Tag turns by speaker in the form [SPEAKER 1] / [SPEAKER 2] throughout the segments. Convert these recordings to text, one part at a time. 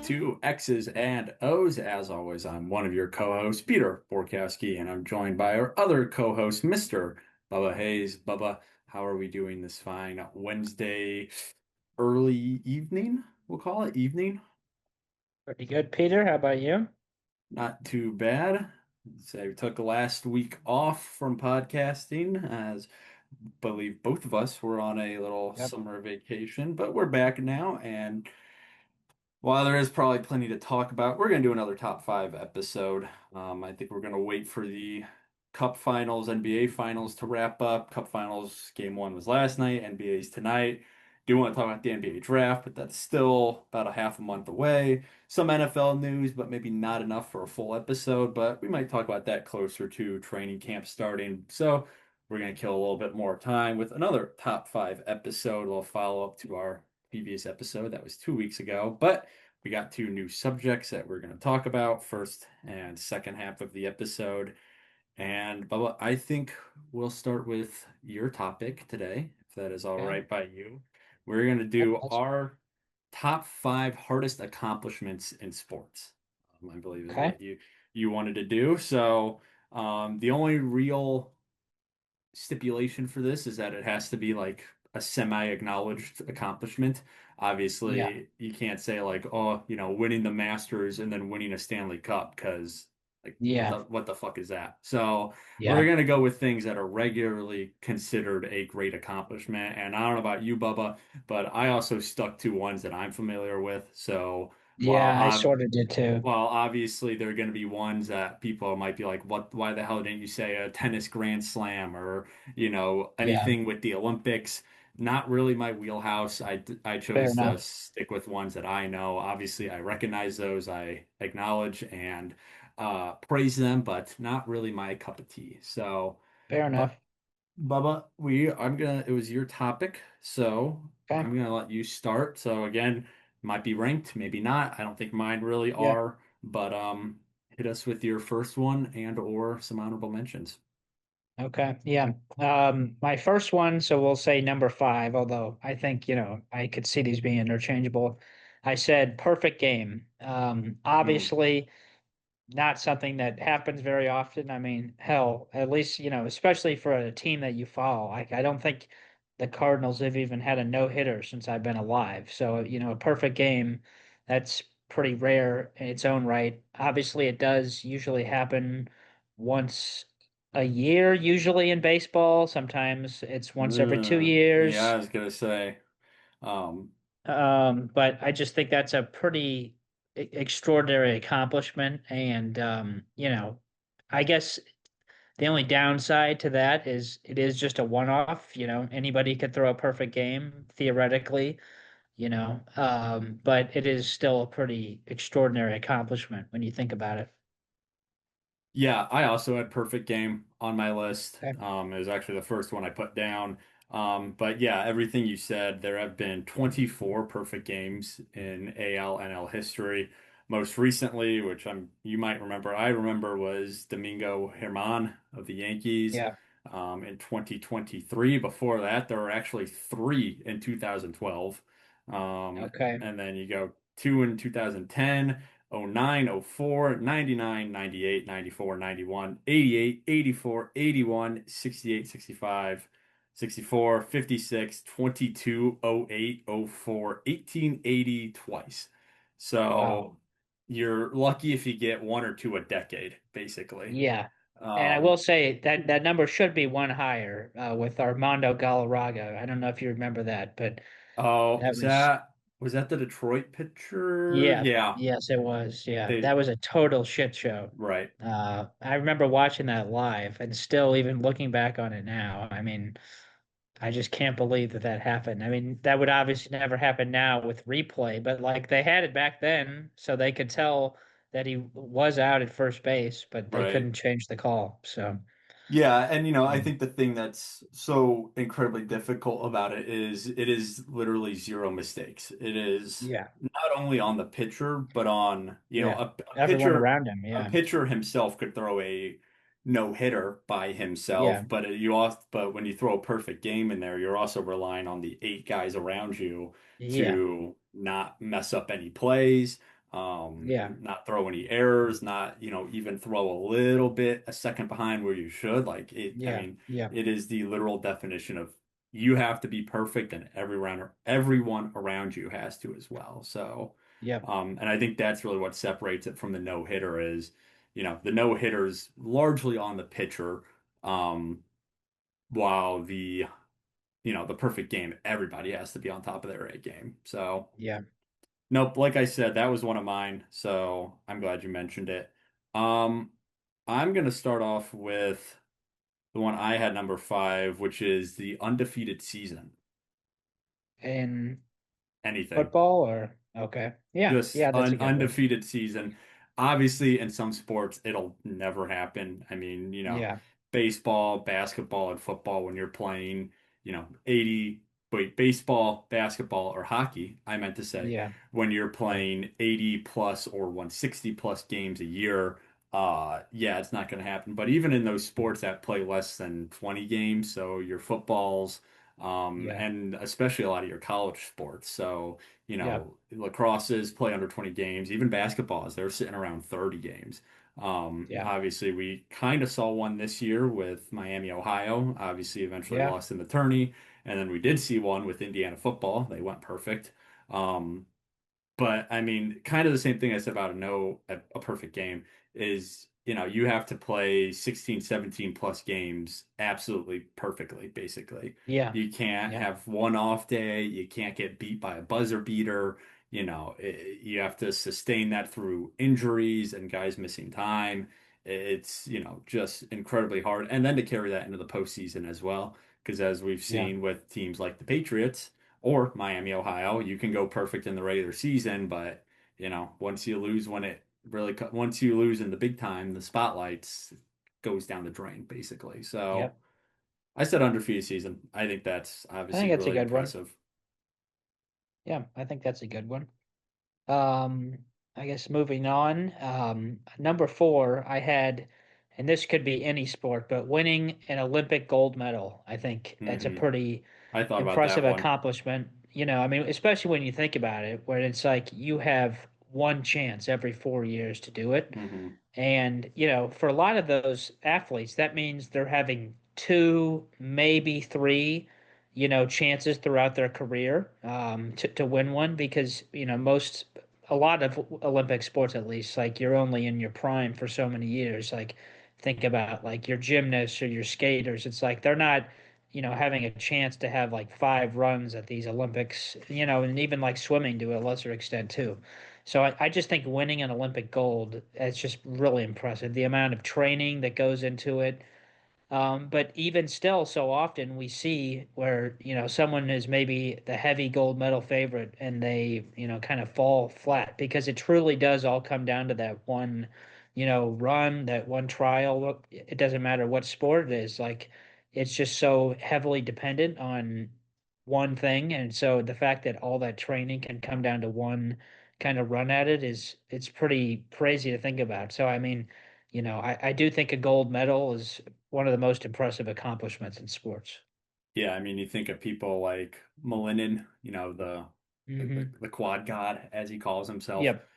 [SPEAKER 1] to X's and O's. As always, I'm one of your co-hosts, Peter Borkowski, and I'm joined by our other co-host, Mr. Bubba Hayes. Bubba, how are we doing this fine Wednesday early evening? We'll call it evening.
[SPEAKER 2] Pretty good, Peter. How about you?
[SPEAKER 1] Not too bad. So we took last week off from podcasting, as I believe both of us were on a little
[SPEAKER 2] Yep.
[SPEAKER 1] summer vacation, but we're back now and while there is probably plenty to talk about, we're going to do another top five episode. I think we're going to wait for the Cup Finals, NBA Finals to wrap up. Cup Finals game one was last night, NBA's tonight. Do want to talk about the NBA draft, but that's still about a half a month away. Some NFL news, but maybe not enough for a full episode. But we might talk about that closer to training camp starting. So we're going to kill a little bit more time with another top five episode. We'll follow up to our previous episode that was 2 weeks ago. But we got two new subjects that we're going to talk about first and second half of the episode. And Bubba, I think we'll start with your topic today, if that is all
[SPEAKER 2] Okay.
[SPEAKER 1] right by you. We're going to
[SPEAKER 2] Yep.
[SPEAKER 1] do our top five hardest accomplishments in sports. I believe is
[SPEAKER 2] Okay.
[SPEAKER 1] what you wanted to do. So the only real stipulation for this is that it has to be like a semi-acknowledged accomplishment.
[SPEAKER 2] Yeah.
[SPEAKER 1] Obviously, you can't say like, oh, winning the Masters and then winning a Stanley Cup because like what
[SPEAKER 2] Yeah.
[SPEAKER 1] the fuck is that? So we're
[SPEAKER 2] Yeah.
[SPEAKER 1] gonna go with things that are regularly considered a great accomplishment. And I don't know about you, Bubba, but I also stuck to ones that I'm familiar with. So while
[SPEAKER 2] Yeah. I sort of did too.
[SPEAKER 1] well, obviously there are going to be ones that people might be like, "What? Why the hell didn't you say a tennis grand slam or
[SPEAKER 2] Yeah.
[SPEAKER 1] anything with the Olympics?" Not really my wheelhouse. I
[SPEAKER 2] Fair
[SPEAKER 1] chose to
[SPEAKER 2] enough.
[SPEAKER 1] stick with ones that I know. Obviously, I recognize those, I acknowledge and praise them, but not really my cup of tea. So,
[SPEAKER 2] Fair
[SPEAKER 1] but
[SPEAKER 2] enough.
[SPEAKER 1] Bubba, it was your topic, so
[SPEAKER 2] Okay.
[SPEAKER 1] I'm gonna let you start. So again, might be ranked, maybe not. I don't think mine really
[SPEAKER 2] Yeah.
[SPEAKER 1] are, but hit us with your first one and or some honorable mentions.
[SPEAKER 2] Okay. Yeah. My first one, so we'll say number five, although I think, I could see these being interchangeable. I said perfect game.
[SPEAKER 1] Hmm.
[SPEAKER 2] Obviously, not something that happens very often. I mean, hell, at least, especially for a team that you follow. Like, I don't think the Cardinals have even had a no-hitter since I've been alive. So, a perfect game, that's pretty rare in its own right. Obviously, it does usually happen once a year, usually in baseball. Sometimes it's once every two
[SPEAKER 1] Yeah, I
[SPEAKER 2] years.
[SPEAKER 1] was gonna say, um,
[SPEAKER 2] But I just think that's a pretty extraordinary accomplishment. And, I guess the only downside to that is it is just a one-off. Anybody could throw a perfect game theoretically, but it is still a pretty extraordinary accomplishment when you think about it.
[SPEAKER 1] yeah, I also had perfect game on my list.
[SPEAKER 2] Okay.
[SPEAKER 1] It was actually the first one I put down. But yeah, everything you said, there have been 24 perfect games in AL NL history. Most recently, which you might remember, I remember was Domingo Germán of the Yankees
[SPEAKER 2] Yeah.
[SPEAKER 1] in 2023. Before that, there were actually three in 2012.
[SPEAKER 2] Okay.
[SPEAKER 1] And then you go two in 2010. Oh nine, oh four, 99, 98, 94, 91, 88, 84, 81, 68, 65, 64, 56, 22, 08, 04, 1880 twice.
[SPEAKER 2] Wow.
[SPEAKER 1] So you're lucky if you get one or two a decade, basically.
[SPEAKER 2] Yeah. And I will
[SPEAKER 1] Um,
[SPEAKER 2] say that that number should be one higher with Armando Galarraga. I don't know if you remember that, but
[SPEAKER 1] oh,
[SPEAKER 2] that was
[SPEAKER 1] was that the Detroit pitcher?
[SPEAKER 2] yeah,
[SPEAKER 1] Yeah,
[SPEAKER 2] yes, it was. Yeah,
[SPEAKER 1] they
[SPEAKER 2] that was a total shit show.
[SPEAKER 1] right.
[SPEAKER 2] I remember watching that live and still even looking back on it now. I mean, I just can't believe that that happened. I mean, that would obviously never happen now with replay, but like they had it back then, so they could tell that he was out at first base, but they
[SPEAKER 1] Right.
[SPEAKER 2] couldn't change the call. So,
[SPEAKER 1] Yeah, and I
[SPEAKER 2] um,
[SPEAKER 1] think the thing that's so incredibly difficult about it is literally zero mistakes. It is
[SPEAKER 2] yeah,
[SPEAKER 1] not only on the pitcher, but on,
[SPEAKER 2] yeah,
[SPEAKER 1] a
[SPEAKER 2] everyone
[SPEAKER 1] pitcher
[SPEAKER 2] around him.
[SPEAKER 1] a
[SPEAKER 2] Yeah,
[SPEAKER 1] pitcher himself could throw a no-hitter by
[SPEAKER 2] yeah,
[SPEAKER 1] himself, but when you throw a perfect game in there, you're also relying on the eight guys around you
[SPEAKER 2] yeah,
[SPEAKER 1] to not mess up any plays.
[SPEAKER 2] Yeah.
[SPEAKER 1] not throw any errors, not, even throw a little bit a second behind where you should. Like I
[SPEAKER 2] Yeah.
[SPEAKER 1] mean,
[SPEAKER 2] Yeah.
[SPEAKER 1] it is the literal definition of you have to be perfect and everyone around you has to as well. So,
[SPEAKER 2] Yeah.
[SPEAKER 1] and I think that's really what separates it from the no-hitter is, the no-hitter's largely on the pitcher, um, while the perfect game, everybody has to be on top of their A game. So,
[SPEAKER 2] Yeah.
[SPEAKER 1] nope, like I said, that was one of mine, so I'm glad you mentioned it. Um, I'm gonna start off with the one I had number five, which is the undefeated season.
[SPEAKER 2] In
[SPEAKER 1] Anything.
[SPEAKER 2] football or okay. Yeah.
[SPEAKER 1] Just
[SPEAKER 2] Yeah, that's a
[SPEAKER 1] an
[SPEAKER 2] good one.
[SPEAKER 1] undefeated season. Obviously, in some sports, it'll never happen. I mean,
[SPEAKER 2] Yeah.
[SPEAKER 1] baseball, basketball, and football, when you're playing, 80, wait, baseball, basketball, or hockey, I meant to say,
[SPEAKER 2] Yeah.
[SPEAKER 1] when you're
[SPEAKER 2] Yeah.
[SPEAKER 1] playing 80 plus or 160 plus games a year, yeah, it's not going to happen. But even in those sports that play less than 20 games, so your footballs,
[SPEAKER 2] Yeah.
[SPEAKER 1] and especially a lot of your college sports. So,
[SPEAKER 2] Yeah.
[SPEAKER 1] lacrosses play under 20 games, even basketballs, they're sitting around 30 games.
[SPEAKER 2] Yeah.
[SPEAKER 1] Obviously, we kind of saw one this year with Miami, Ohio. Obviously, eventually
[SPEAKER 2] Yeah.
[SPEAKER 1] lost in the tourney. And then we did see one with Indiana football. They went perfect. Um, but I mean, kind of the same thing I said about a perfect game is, you have to play 16, 17 plus games absolutely perfectly, basically.
[SPEAKER 2] Yeah.
[SPEAKER 1] You can't
[SPEAKER 2] Yeah.
[SPEAKER 1] have one off day. You can't get beat by a buzzer beater. You have to sustain that through injuries and guys missing time. It's, just incredibly hard. And then to carry that into the postseason as well. Because as we've
[SPEAKER 2] Yeah.
[SPEAKER 1] seen with teams like the Patriots, or Miami, Ohio. You can go perfect in the regular season, but once you lose once you lose in the big time, the spotlights goes down the drain basically. So
[SPEAKER 2] Yep.
[SPEAKER 1] I said undefeated season. I think that's
[SPEAKER 2] I think
[SPEAKER 1] obviously
[SPEAKER 2] that's a
[SPEAKER 1] really
[SPEAKER 2] good one.
[SPEAKER 1] impressive.
[SPEAKER 2] Yeah, I think that's a good one. Um, I guess moving on. Number four, I had, and this could be any sport, but winning an Olympic gold medal. I think that's a
[SPEAKER 1] Hmm.
[SPEAKER 2] pretty
[SPEAKER 1] I thought about that
[SPEAKER 2] impressive
[SPEAKER 1] one.
[SPEAKER 2] accomplishment. I mean, especially when you think about it, where it's like you have one chance every 4 years to do it.
[SPEAKER 1] Hmm.
[SPEAKER 2] And, for a lot of those athletes, that means they're having two, maybe three, chances throughout their career to win one because, a lot of Olympic sports, at least, like you're only in your prime for so many years. Like, think about like your gymnasts or your skaters. It's like they're not, having a chance to have like five runs at these Olympics, and even like swimming to a lesser extent too. So I just think winning an Olympic gold, it's just really impressive. The amount of training that goes into it. But even still, so often we see where, someone is maybe the heavy gold medal favorite and they, kind of fall flat because it truly does all come down to that one, run, that one trial. It doesn't matter what sport it is. Like, it's just so heavily dependent on one thing. And so the fact that all that training can come down to one kind of run at it it's pretty crazy to think about. So, I mean, I do think a gold medal is one of the most impressive accomplishments in sports.
[SPEAKER 1] Yeah, I mean, you think of people like Malinin,
[SPEAKER 2] Hmm.
[SPEAKER 1] the quad god as he calls himself.
[SPEAKER 2] Yep,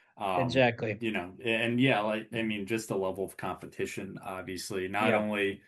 [SPEAKER 2] exactly.
[SPEAKER 1] And yeah, like I
[SPEAKER 2] Yeah,
[SPEAKER 1] mean, just the level of competition, obviously. Not
[SPEAKER 2] yeah.
[SPEAKER 1] only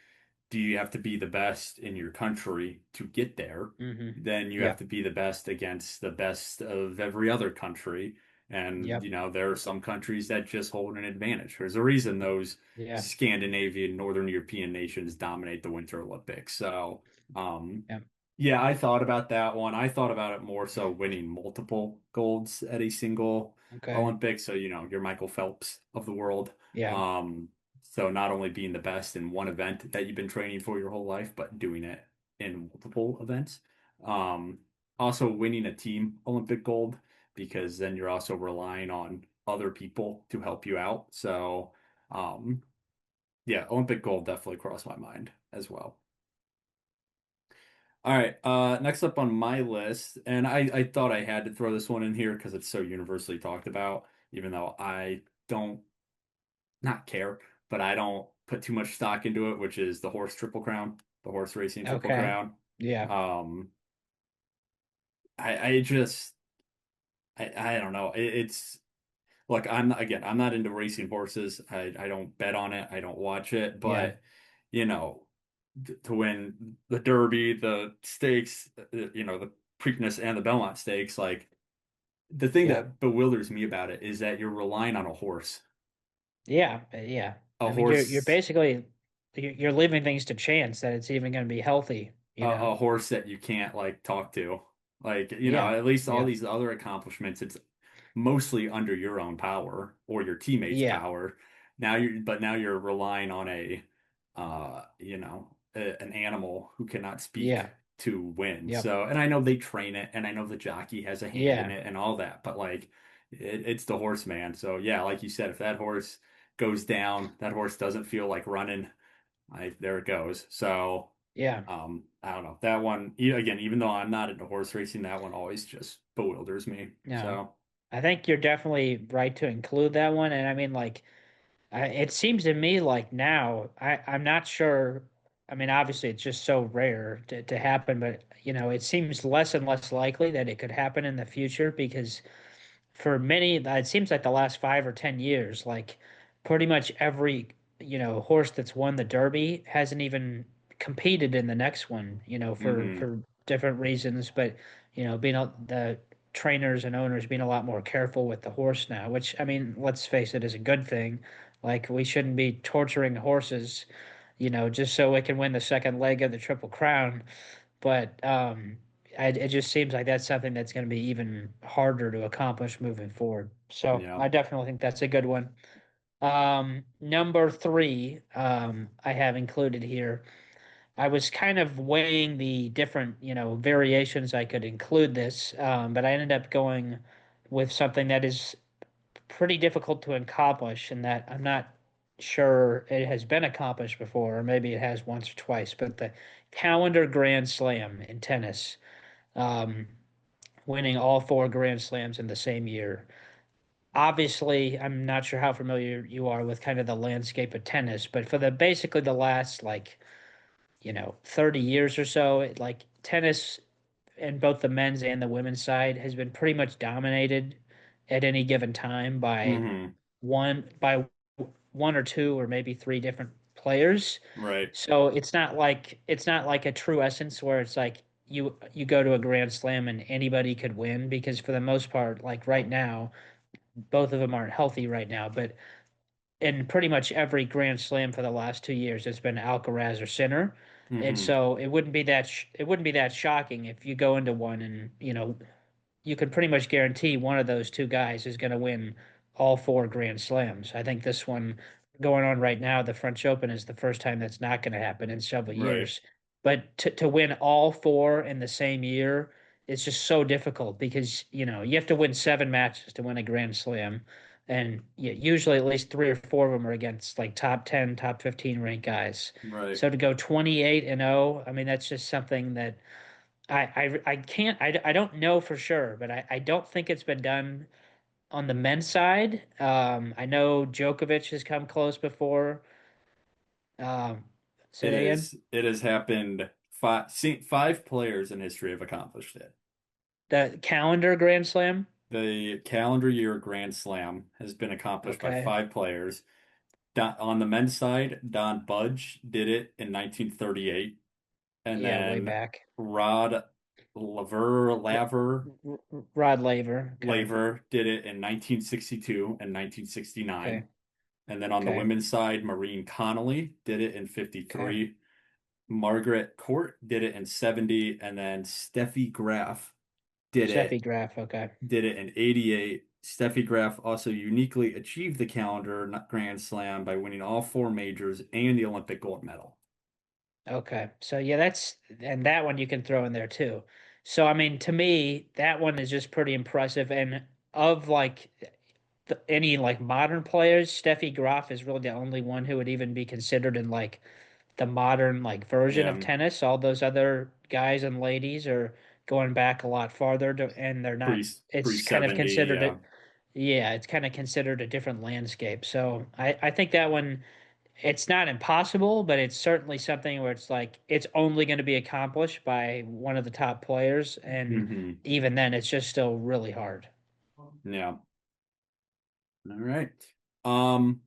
[SPEAKER 1] do you have to be the best in your country to get there,
[SPEAKER 2] Hmm.
[SPEAKER 1] then you have
[SPEAKER 2] Yeah,
[SPEAKER 1] to be the best against the best of every other country. And,
[SPEAKER 2] yep,
[SPEAKER 1] there are some countries that just hold an advantage. There's a reason those
[SPEAKER 2] yeah,
[SPEAKER 1] Scandinavian, Northern European nations dominate the Winter Olympics. So, um,
[SPEAKER 2] yeah.
[SPEAKER 1] yeah, I thought about that one. I thought about it more so winning multiple golds at a single
[SPEAKER 2] Okay.
[SPEAKER 1] Olympics. So, your Michael Phelps of the world.
[SPEAKER 2] Yeah,
[SPEAKER 1] Um, so not only being the best in one event that you've been training for your whole life, but doing it in multiple events. Um, Also winning a team Olympic gold because then you're also relying on other people to help you out. So, um, yeah, Olympic gold definitely crossed my mind as well. All right, next up on my list, and I thought I had to throw this one in here because it's so universally talked about, even though I don't not care, but I don't put too much stock into it, which is the horse triple crown, the horse racing triple
[SPEAKER 2] okay.
[SPEAKER 1] crown.
[SPEAKER 2] Yeah,
[SPEAKER 1] Um, I just I don't know. It's look, I'm not into racing horses. I don't bet on it. I don't watch it,
[SPEAKER 2] Yeah,
[SPEAKER 1] but you know, to win the Derby, the stakes, the Preakness and the Belmont stakes, like the thing
[SPEAKER 2] yeah,
[SPEAKER 1] that bewilders me about it is that you're relying on
[SPEAKER 2] yeah.
[SPEAKER 1] a
[SPEAKER 2] I mean, you're
[SPEAKER 1] horse,
[SPEAKER 2] basically you're leaving things to chance that it's even going to be healthy, you
[SPEAKER 1] a
[SPEAKER 2] know?
[SPEAKER 1] horse that you can't like talk to. Like,
[SPEAKER 2] Yeah,
[SPEAKER 1] at least all
[SPEAKER 2] yeah,
[SPEAKER 1] these other accomplishments, it's mostly under your own power or your teammates'
[SPEAKER 2] yeah,
[SPEAKER 1] power. Now you're relying on an animal who cannot speak
[SPEAKER 2] yeah,
[SPEAKER 1] to win.
[SPEAKER 2] yep,
[SPEAKER 1] So, and I know they train it, and I know the jockey has a hand in
[SPEAKER 2] yeah,
[SPEAKER 1] it and all that, but like, it's the horse, man. So yeah, like you said, if that horse goes down, that horse doesn't feel like running. There it goes. So.
[SPEAKER 2] yeah.
[SPEAKER 1] I don't know. That one, again, even though I'm not into horse racing, that one always just bewilders me.
[SPEAKER 2] No,
[SPEAKER 1] So,
[SPEAKER 2] I think you're definitely right to include that one. And I mean, like, it seems to me like now, I'm not sure. I mean, obviously, it's just so rare to happen, but it seems less and less likely that it could happen in the future because for many, it seems like the last 5 or 10 years, like pretty much every, horse that's won the Derby hasn't even competed in the next one, for
[SPEAKER 1] hmm
[SPEAKER 2] different reasons. But, the trainers and owners being a lot more careful with the horse now, which I mean, let's face it, is a good thing. Like we shouldn't be torturing horses, just so it can win the second leg of the Triple Crown. But it just seems like that's something that's going to be even harder to accomplish moving forward. So
[SPEAKER 1] yeah,
[SPEAKER 2] I definitely think that's a good one. Number three, I have included here. I was kind of weighing the different, variations I could include this, but I ended up going with something that is pretty difficult to accomplish, and that I'm not sure it has been accomplished before, or maybe it has once or twice. But the calendar Grand Slam in tennis, um, winning all four Grand Slams in the same year. Obviously, I'm not sure how familiar you are with kind of the landscape of tennis, but for the basically the last 30 years or so, like tennis in both the men's and the women's side has been pretty much dominated at any given time
[SPEAKER 1] hmm
[SPEAKER 2] by one or two or maybe three different players.
[SPEAKER 1] right,
[SPEAKER 2] So it's not like a true essence where it's like you go to a Grand Slam and anybody could win because for the most part, like right now, both of them aren't healthy right now, but in pretty much every Grand Slam for the last 2 years, it's been Alcaraz or Sinner. And
[SPEAKER 1] hmm
[SPEAKER 2] so it wouldn't be that shocking if you go into one and you can pretty much guarantee one of those two guys is going to win all four Grand Slams. I think this one going on right now, the French Open, is the first time that's not going to happen in several
[SPEAKER 1] right,
[SPEAKER 2] years. But to win all four in the same year is just so difficult because, you have to win 7 matches to win a Grand Slam. And usually at least three or four of them are against like top 10, top 15 ranked guys.
[SPEAKER 1] right.
[SPEAKER 2] So to go 28-0, I mean, that's just something that I can't I don't know for sure, but I don't think it's been done on the men's side. I know Djokovic has come close before. Um, say that again.
[SPEAKER 1] It has happened five players in history have accomplished it.
[SPEAKER 2] The calendar Grand Slam.
[SPEAKER 1] The calendar year Grand Slam has been accomplished by
[SPEAKER 2] Okay.
[SPEAKER 1] five players. On the men's side, Don Budge did it in 1938. And
[SPEAKER 2] Yeah, way
[SPEAKER 1] then
[SPEAKER 2] back.
[SPEAKER 1] Rod Laver
[SPEAKER 2] R
[SPEAKER 1] Laver
[SPEAKER 2] Rod Laver. Okay.
[SPEAKER 1] Laver did it in 1962 and 1969.
[SPEAKER 2] Okay.
[SPEAKER 1] And then on the
[SPEAKER 2] Okay.
[SPEAKER 1] women's side, Maureen Connolly did it in
[SPEAKER 2] Okay.
[SPEAKER 1] 53. Margaret Court did it in 70. And then Steffi Graf did
[SPEAKER 2] Steffi
[SPEAKER 1] it
[SPEAKER 2] Graf. Okay.
[SPEAKER 1] did it in 88. Steffi Graf also uniquely achieved the calendar Grand Slam by winning all four majors and the Olympic gold medal.
[SPEAKER 2] Okay. So yeah, and that one you can throw in there too. So I mean, to me, that one is just pretty impressive. And of like any like modern players, Steffi Graf is really the only one who would even be considered in like the modern like version of
[SPEAKER 1] Yeah,
[SPEAKER 2] tennis. All those other guys and ladies are going back a lot farther and they're
[SPEAKER 1] pre
[SPEAKER 2] not.
[SPEAKER 1] pre
[SPEAKER 2] It's kind of
[SPEAKER 1] 70.
[SPEAKER 2] considered
[SPEAKER 1] Yeah.
[SPEAKER 2] it. Yeah, it's kind of considered a different landscape. So I think that one it's not impossible, but it's certainly something where it's like it's only going to be accomplished by one of the top players, and
[SPEAKER 1] hmm
[SPEAKER 2] even then, it's just still really hard.
[SPEAKER 1] Yeah. All right. Um,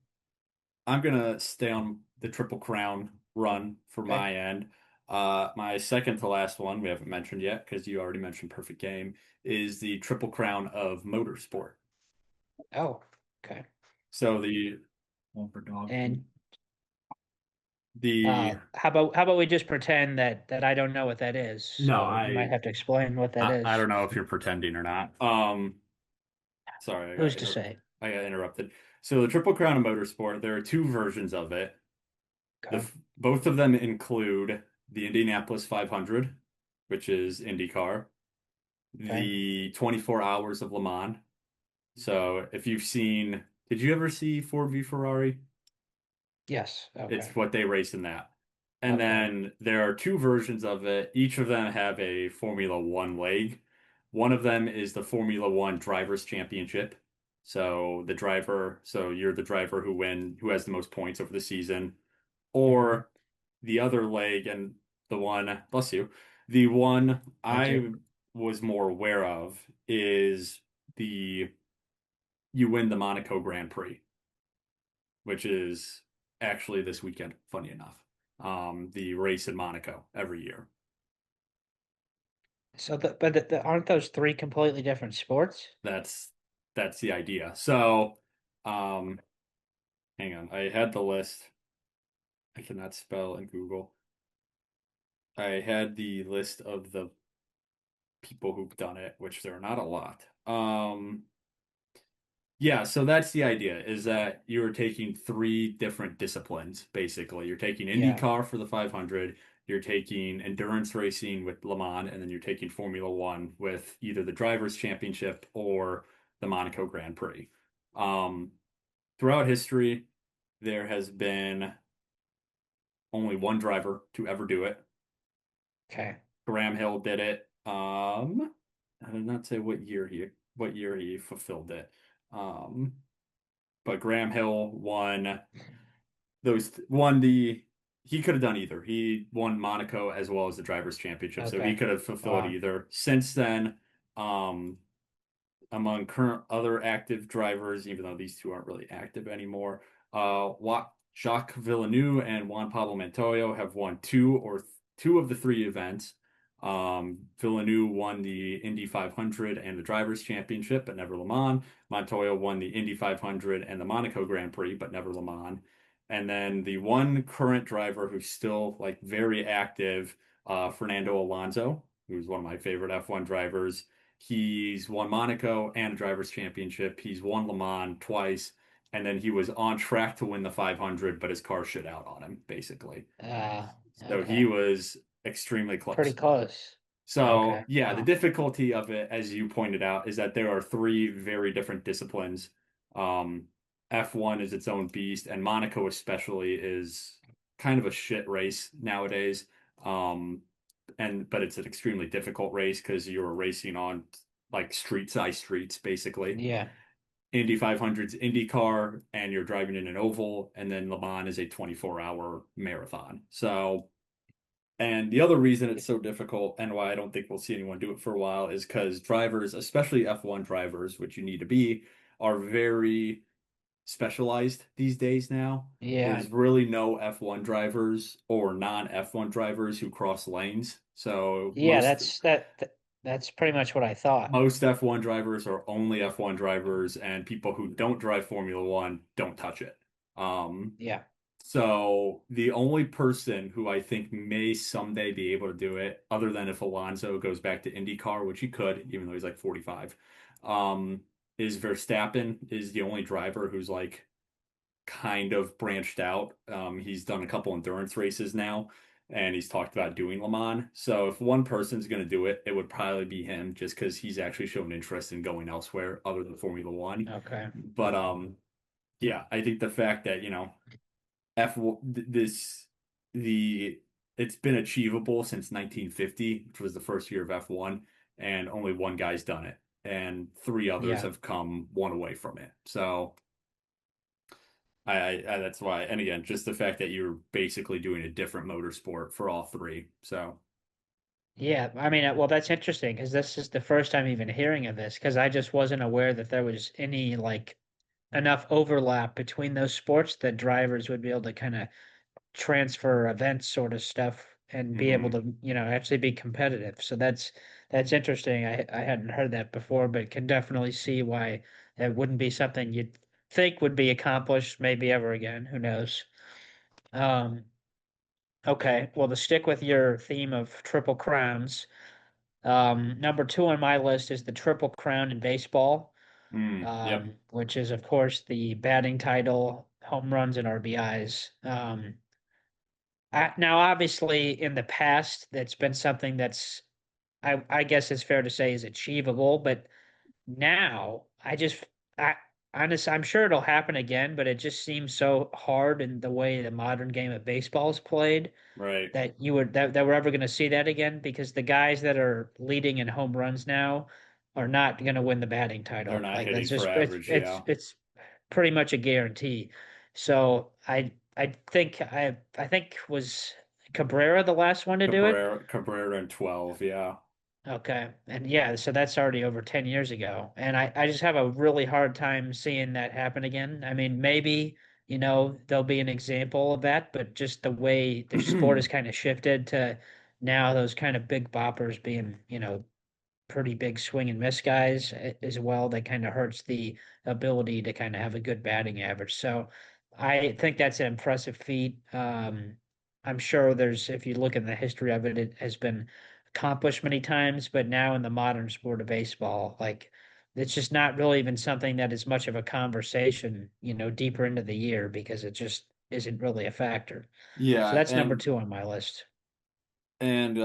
[SPEAKER 1] I'm gonna stay on the Triple Crown run for
[SPEAKER 2] Okay.
[SPEAKER 1] my end. My second to last one we haven't mentioned yet because you already mentioned Perfect Game is the Triple Crown of Motorsport.
[SPEAKER 2] Oh, okay.
[SPEAKER 1] So the one for dog food.
[SPEAKER 2] And
[SPEAKER 1] The
[SPEAKER 2] how about we just pretend that I don't know what that is?
[SPEAKER 1] no,
[SPEAKER 2] So you might
[SPEAKER 1] I
[SPEAKER 2] have to explain what that
[SPEAKER 1] I
[SPEAKER 2] is.
[SPEAKER 1] don't know if you're pretending or not. Sorry,
[SPEAKER 2] Who's to say?
[SPEAKER 1] I got interrupted. So the Triple Crown of Motorsport, there are two versions of it.
[SPEAKER 2] Okay.
[SPEAKER 1] Both of them include the Indianapolis 500, which is IndyCar,
[SPEAKER 2] Okay.
[SPEAKER 1] the 24 Hours of Le Mans. So if you've seen, did you ever see Ford v Ferrari?
[SPEAKER 2] Yes.
[SPEAKER 1] It's
[SPEAKER 2] Okay.
[SPEAKER 1] what they race in that. And
[SPEAKER 2] Okay.
[SPEAKER 1] then there are two versions of it. Each of them have a Formula One leg. One of them is the Formula One Drivers' Championship. So you're the driver who has the most points over the season.
[SPEAKER 2] Hmm.
[SPEAKER 1] Or the other leg and the one, bless you, the one
[SPEAKER 2] Thank you.
[SPEAKER 1] I was more aware of is the you win the Monaco Grand Prix, which is actually this weekend, funny enough. The race in Monaco every year.
[SPEAKER 2] So, aren't those three completely different sports?
[SPEAKER 1] That's that's the idea. So, um, hang on. I had the list. I cannot spell in Google. I had the list of the people who've done it, which there are not a lot. Yeah, so that's the idea is that you're taking three different disciplines, basically. You're taking
[SPEAKER 2] Yeah.
[SPEAKER 1] IndyCar for the 500, you're taking endurance racing with Le Mans, and then you're taking Formula One with either the Drivers' Championship or the Monaco Grand Prix. Um, Throughout history, there has been only one driver to ever do it.
[SPEAKER 2] Okay.
[SPEAKER 1] Graham Hill did it. I did not say what year he fulfilled it. Um, but Graham Hill won the he could have done either. He won Monaco as well as the Drivers' Championship, so he
[SPEAKER 2] Okay.
[SPEAKER 1] could have fulfilled
[SPEAKER 2] Wow.
[SPEAKER 1] either. Since then, among current other active drivers, even though these two aren't really active anymore. Jacques Villeneuve and Juan Pablo Montoya have won two of the three events. Villeneuve won the Indy 500 and the Drivers' Championship, but never Le Mans. Montoya won the Indy 500 and the Monaco Grand Prix, but never Le Mans. And then the one current driver who's still like very active, Fernando Alonso, who's one of my favorite F1 drivers. He's won Monaco and a drivers' championship. He's won Le Mans twice, and then he was on track to win the 500, but his car shit out on him, basically. So he
[SPEAKER 2] Okay.
[SPEAKER 1] was extremely
[SPEAKER 2] Pretty
[SPEAKER 1] close.
[SPEAKER 2] close.
[SPEAKER 1] So,
[SPEAKER 2] Okay.
[SPEAKER 1] yeah, the
[SPEAKER 2] Wow.
[SPEAKER 1] difficulty of it, as you pointed out, is that there are three very different disciplines. Um, F1 is its own beast, and Monaco especially is kind of a shit race nowadays. Um, but it's an extremely difficult race because you're racing on like street-sized streets, basically.
[SPEAKER 2] Yeah.
[SPEAKER 1] Indy 500's IndyCar, and you're driving in an oval, and then Le Mans is a 24-hour marathon. So and the other reason it's so difficult and why I don't think we'll see anyone do it for a while is because drivers, especially F1 drivers, which you need to be, are very specialized these days now.
[SPEAKER 2] Yeah.
[SPEAKER 1] There's really no F1 drivers or non-F1 drivers who cross lanes. So
[SPEAKER 2] Yeah, that's pretty much what I thought.
[SPEAKER 1] most F1 drivers are only F1 drivers, and people who don't drive Formula One don't touch it. Um,
[SPEAKER 2] Yeah.
[SPEAKER 1] So the only person who I think may someday be able to do it, other than if Alonso goes back to IndyCar, which he could, even though he's like 45, um, is Verstappen is the only driver who's like kind of branched out. He's done a couple endurance races now, and he's talked about doing Le Mans. So if one person's going to do it, it would probably be him, just because he's actually shown interest in going elsewhere other than Formula One.
[SPEAKER 2] Okay.
[SPEAKER 1] But yeah, I think the fact that F this the it's been achievable since 1950, which was the first year of F1, and only one guy's done it, and three others
[SPEAKER 2] Yeah.
[SPEAKER 1] have come one away from it. So that's why, and again, just the fact that you're basically doing a different motorsport for all three. So
[SPEAKER 2] Yeah. I mean, well, that's interesting because this is the first time even hearing of this because I just wasn't aware that there was any like enough overlap between those sports that drivers would be able to kind of transfer events sort of stuff and be able
[SPEAKER 1] Hmm.
[SPEAKER 2] to, actually be competitive. So that's interesting. I hadn't heard that before, but can definitely see why that wouldn't be something you'd think would be accomplished maybe ever again. Who knows? Um, okay, well, to stick with your theme of triple crowns, number two on my list is the triple crown in baseball,
[SPEAKER 1] Yep.
[SPEAKER 2] which is of course the batting title, home runs, and RBIs. Now, obviously, in the past, that's been something that's, I guess it's fair to say, is achievable. But now, I honestly, I'm sure it'll happen again, but it just seems so hard in the way the modern game of baseball is played
[SPEAKER 1] Right.
[SPEAKER 2] that we're ever going to see that again because the guys that are leading in home runs now are not going to win the batting
[SPEAKER 1] They're
[SPEAKER 2] title.
[SPEAKER 1] not
[SPEAKER 2] Like
[SPEAKER 1] hitting
[SPEAKER 2] that's
[SPEAKER 1] for
[SPEAKER 2] just
[SPEAKER 1] average, yeah.
[SPEAKER 2] it's pretty much a guarantee. So I think was Cabrera the last one to do it.
[SPEAKER 1] Cabrera in 12, yeah.
[SPEAKER 2] Okay. And yeah, so that's already over 10 years ago. And I just have a really hard time seeing that happen again. I mean, maybe, there'll be an example of that, but just the way the sport has kind of shifted to now those kind of big boppers being, pretty big swing and miss guys as well. That kind of hurts the ability to kind of have a good batting average. So I think that's an impressive feat. I'm sure if you look at the history of it, it has been accomplished many times, but now in the modern sport of baseball, like it's just not really even something that is much of a conversation, deeper into the year because it just isn't really a factor. So
[SPEAKER 1] Yeah,
[SPEAKER 2] that's number two on my list.
[SPEAKER 1] and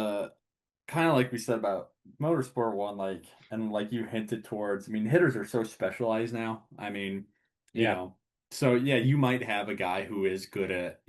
[SPEAKER 1] kind of like we said about motorsport one, like and like you hinted towards, I mean, hitters are so specialized now. I mean, you
[SPEAKER 2] Yeah.
[SPEAKER 1] know, so yeah, you might have a guy who is good at,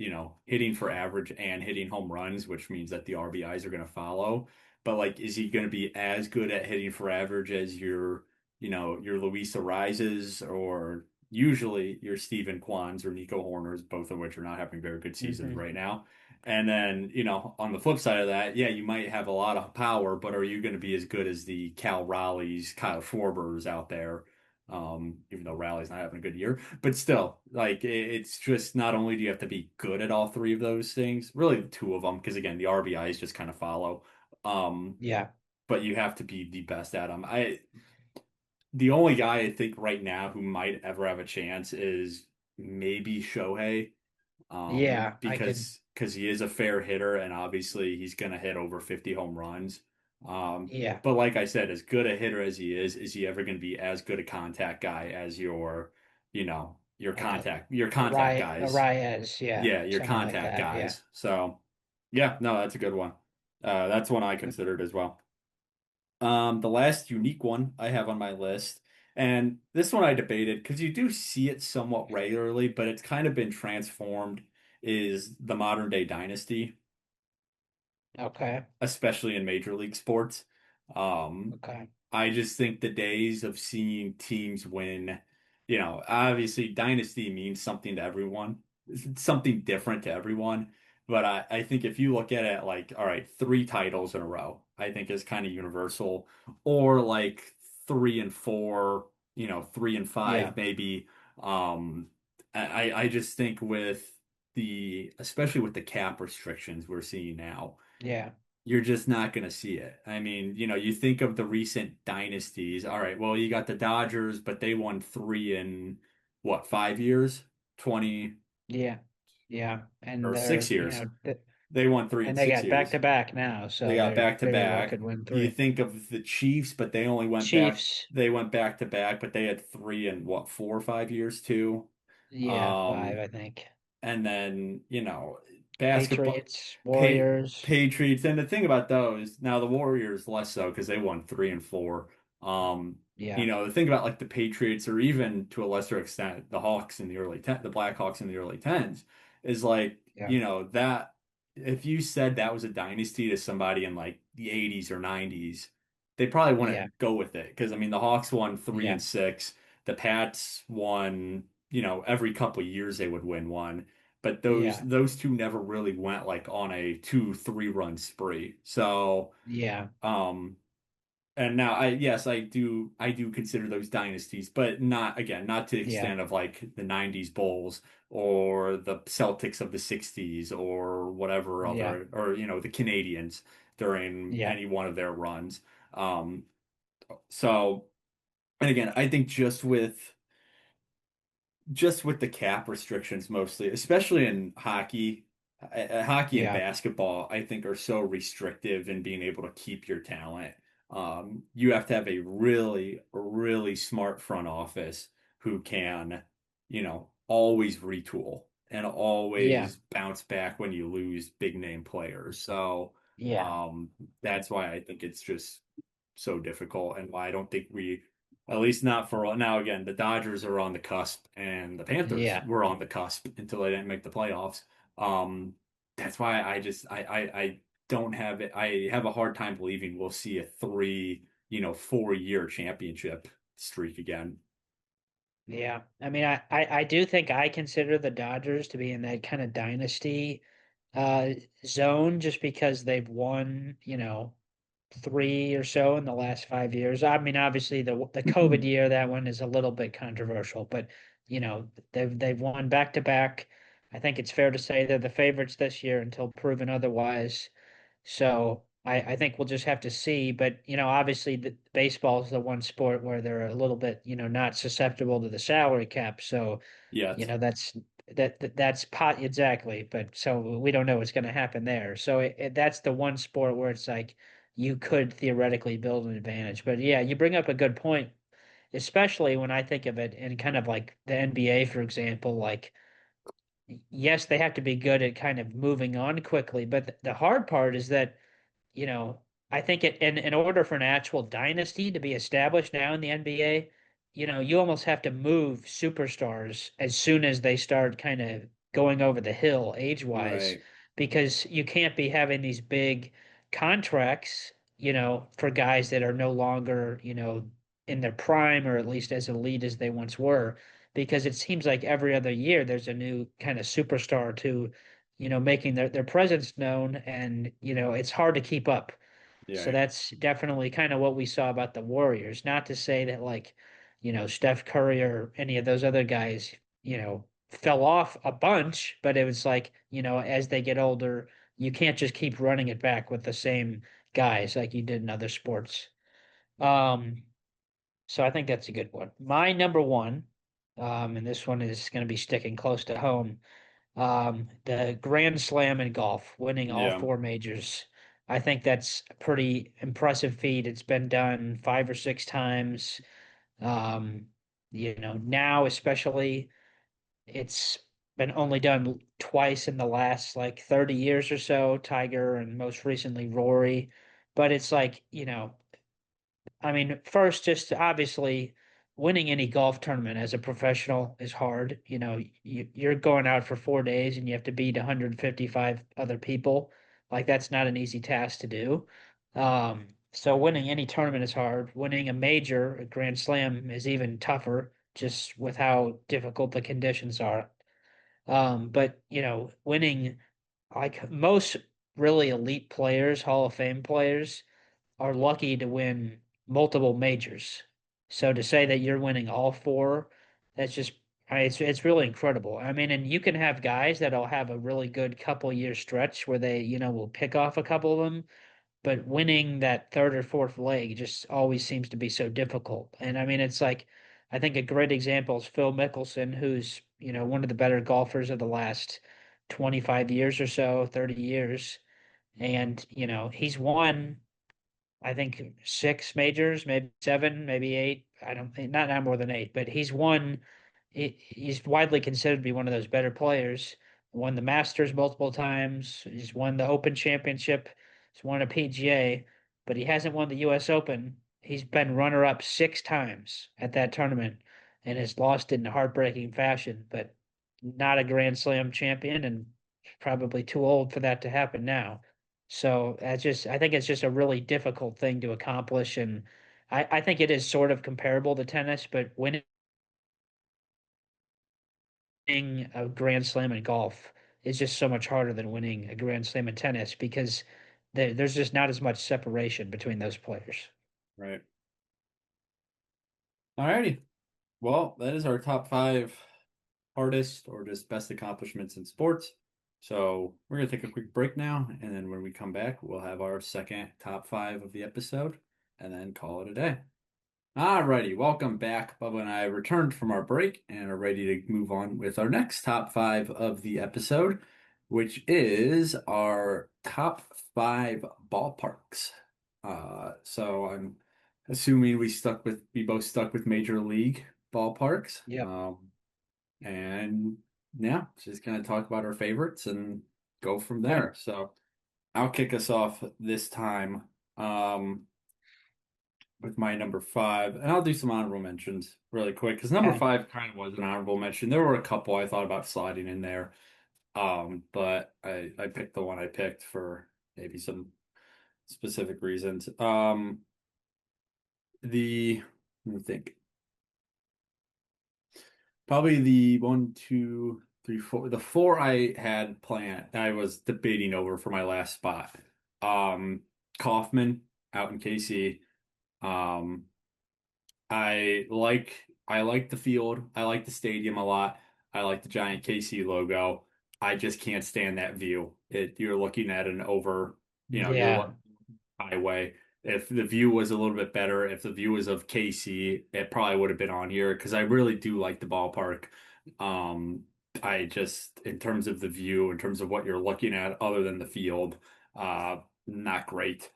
[SPEAKER 1] hitting for average and hitting home runs, which means that the RBIs are going to follow. But like, is he going to be as good at hitting for average as your Luis Arises or usually your Stephen Kwans or Nico Horners, both of which are not having very good seasons
[SPEAKER 2] Hmm.
[SPEAKER 1] right now. And then, on the flip side of that, yeah, you might have a lot of power, but are you going to be as good as the Cal Raleighs, Kyle Schwarbers out there? Even though Raleigh's not having a good year, but still, like it's just not only do you have to be good at all three of those things, really the two of them, because again, the RBIs just kind of follow. Um,
[SPEAKER 2] Yeah.
[SPEAKER 1] but you have to be the best at them. The only guy I think right now who might ever have a chance is maybe Shohei,
[SPEAKER 2] Yeah. I could.
[SPEAKER 1] because he is a fair hitter and obviously he's going to hit over 50 home runs.
[SPEAKER 2] Yeah.
[SPEAKER 1] But like I said, as good a hitter as he is he ever going to be as good a contact guy as your
[SPEAKER 2] Uh,
[SPEAKER 1] contact guys?
[SPEAKER 2] Arias, yeah,
[SPEAKER 1] Yeah, your
[SPEAKER 2] something like
[SPEAKER 1] contact
[SPEAKER 2] that. Yeah.
[SPEAKER 1] guys. So, yeah, no, that's a good one. That's one I
[SPEAKER 2] Yep.
[SPEAKER 1] considered as well. The last unique one I have on my list, and this one I debated because you do see it somewhat regularly, but it's kind of been transformed, is the modern day dynasty,
[SPEAKER 2] Okay.
[SPEAKER 1] especially in major league sports. Um,
[SPEAKER 2] Okay.
[SPEAKER 1] I just think the days of seeing teams win, obviously dynasty means something to everyone. It's something different to everyone. But I think if you look at it like, all right, three titles in a row, I think is kind of universal. Or like 3 and 4, 3 and 5
[SPEAKER 2] Yeah.
[SPEAKER 1] maybe. I just think with especially with the cap restrictions we're seeing now,
[SPEAKER 2] Yeah.
[SPEAKER 1] you're just not going to see it. I mean, you think of the recent dynasties. All right, well, you got the Dodgers, but they won three in what, 5 years? 20
[SPEAKER 2] Yeah. Yeah. And
[SPEAKER 1] or 6 years. They won three in
[SPEAKER 2] and they
[SPEAKER 1] six
[SPEAKER 2] got back
[SPEAKER 1] years.
[SPEAKER 2] to back now,
[SPEAKER 1] They
[SPEAKER 2] so
[SPEAKER 1] got
[SPEAKER 2] they
[SPEAKER 1] back to
[SPEAKER 2] very well
[SPEAKER 1] back.
[SPEAKER 2] could win
[SPEAKER 1] You
[SPEAKER 2] three.
[SPEAKER 1] think of the Chiefs, but they only went back.
[SPEAKER 2] Chiefs,
[SPEAKER 1] They went back to back, but they had three in what, 4 or 5 years too.
[SPEAKER 2] yeah, five,
[SPEAKER 1] Um,
[SPEAKER 2] I think.
[SPEAKER 1] and then, basketball,
[SPEAKER 2] Patriots,
[SPEAKER 1] pay,
[SPEAKER 2] Warriors.
[SPEAKER 1] Patriots. And the thing about those, now the Warriors less so because they won 3and 4.
[SPEAKER 2] Yeah.
[SPEAKER 1] The thing about like the Patriots or even to a lesser extent the Hawks in the the Blackhawks in the early tens is like,
[SPEAKER 2] Yeah.
[SPEAKER 1] that if you said that was a dynasty to somebody in like the 80s or 90s, they probably
[SPEAKER 2] Yeah.
[SPEAKER 1] wouldn't go with it. Because I mean the Hawks won three
[SPEAKER 2] Yeah.
[SPEAKER 1] and six, the Pats won, every couple of years they would win one. But those
[SPEAKER 2] Yeah.
[SPEAKER 1] those two never really went like on a 2, 3 run spree. So
[SPEAKER 2] Yeah.
[SPEAKER 1] um And now yes, I do consider those dynasties, but not again, not to the
[SPEAKER 2] Yeah,
[SPEAKER 1] extent of like the 90s Bulls or the Celtics of the 60s or whatever
[SPEAKER 2] yeah,
[SPEAKER 1] other or the Canadians during
[SPEAKER 2] yeah,
[SPEAKER 1] any one of their runs. Um so and again, I think just with the cap restrictions mostly, especially in hockey. Hockey and
[SPEAKER 2] yeah,
[SPEAKER 1] basketball, I think, are so restrictive in being able to keep your talent. You have to have a really, really smart front office who can, always retool and
[SPEAKER 2] yeah,
[SPEAKER 1] always bounce back when you lose big name players. So,
[SPEAKER 2] yeah,
[SPEAKER 1] um, that's why I think it's just so difficult and why I don't think at least not for now. Again, the Dodgers are on the cusp and the Panthers
[SPEAKER 2] yeah,
[SPEAKER 1] were on the cusp until they didn't make the playoffs. Um, that's why I just I don't have it. I have a hard time believing we'll see a 4-year championship streak again.
[SPEAKER 2] yeah. I mean, I do think I consider the Dodgers to be in that kind of dynasty uh zone just because they've won, three or so in the last 5 years. I mean, obviously the COVID year, that one is a little bit controversial, but they've won back to back. I think it's fair to say they're the favorites this year until proven otherwise. So I think we'll just have to see. But obviously the baseball is the one sport where they're a little bit, not susceptible to the salary cap. So
[SPEAKER 1] Yet.
[SPEAKER 2] that's pot exactly, but so we don't know what's going to happen there. So that's the one sport where it's like you could theoretically build an advantage. But yeah, you bring up a good point, especially when I think of it in kind of like the NBA, for example. Like, yes, they have to be good at kind of moving on quickly, but the hard part is that you know, I think in order for an actual dynasty to be established now in the NBA, you almost have to move superstars as soon as they start kind of going over the hill age-wise,
[SPEAKER 1] Right.
[SPEAKER 2] because you can't be having these big contracts, for guys that are no longer, in their prime or at least as elite as they once were, because it seems like every other year there's a new kind of superstar to making their presence known, and it's hard to keep up. So
[SPEAKER 1] Yeah.
[SPEAKER 2] that's definitely kind of what we saw about the Warriors. Not to say that like, Steph Curry or any of those other guys, fell off a bunch, but it was like, as they get older, you can't just keep running it back with the same guys like you did in other sports. Um, so I think that's a good one. My number one, and this one is going to be sticking close to home, the Grand Slam in golf, winning all
[SPEAKER 1] Yeah.
[SPEAKER 2] four majors. I think that's a pretty impressive feat. It's been done five or six times. Um, now especially it's been only done twice in the last like 30 years or so, Tiger and most recently Rory. But it's like, I mean, first, just obviously winning any golf tournament as a professional is hard. You're going out for 4 days and you have to beat 155 other people. Like, that's not an easy task to do. So winning any tournament is hard. Winning a major, a Grand Slam, is even tougher, just with how difficult the conditions are. But winning like most really elite players, Hall of Fame players are lucky to win multiple majors. So to say that you're winning all four, that's just it's really incredible. I mean, and you can have guys that'll have a really good couple year stretch where they, will pick off a couple of them, but winning that third or fourth leg just always seems to be so difficult. And I mean, it's like I think a great example is Phil Mickelson, who's, one of the better golfers of the last 25 years or so, 30 years. And, he's won I think six majors, maybe seven, maybe eight. I don't think not more than eight, but he's won. He's widely considered to be one of those better players. Won the Masters multiple times. He's won the Open Championship. He's won a PGA, but he hasn't won the U.S. Open. He's been runner-up six times at that tournament and has lost it in heartbreaking fashion, but not a Grand Slam champion and probably too old for that to happen now. So I think it's just a really difficult thing to accomplish. And I think it is sort of comparable to tennis, but winning a Grand Slam in golf is just so much harder than winning a Grand Slam in tennis because there's just not as much separation between those players.
[SPEAKER 1] Right. Alrighty. Well, that is our top five hardest or just best accomplishments in sports. So we're gonna take a quick break now, and then when we come back, we'll have our second top five of the episode, and then call it a day. Alrighty, welcome back. Bubba and I returned from our break and are ready to move on with our next top five of the episode, which is our top five ballparks. So I'm assuming we both stuck with Major League ballparks.
[SPEAKER 2] Yep.
[SPEAKER 1] And yeah, just gonna talk about our favorites and go from
[SPEAKER 2] Okay.
[SPEAKER 1] there. So I'll kick us off this time. With my number five, and I'll do some honorable mentions really quick because number
[SPEAKER 2] Okay.
[SPEAKER 1] five kind of was an honorable mention. There were a couple I thought about sliding in there, but I picked the one I picked for maybe some specific reasons. The Let me think. Probably the one, two, three, four. The four I had planned, I was debating over for my last spot. Um, Kaufman out in KC. Um, I like the field. I like the stadium a lot. I like the giant KC logo. I just can't stand that view. You're looking at an over, you're
[SPEAKER 2] Yeah.
[SPEAKER 1] looking highway. If the view was a little bit better, if the view was of KC, it probably would have been on here because I really do like the ballpark. Um, I just, in terms of the view, in terms of what you're looking at, other than the field, not great.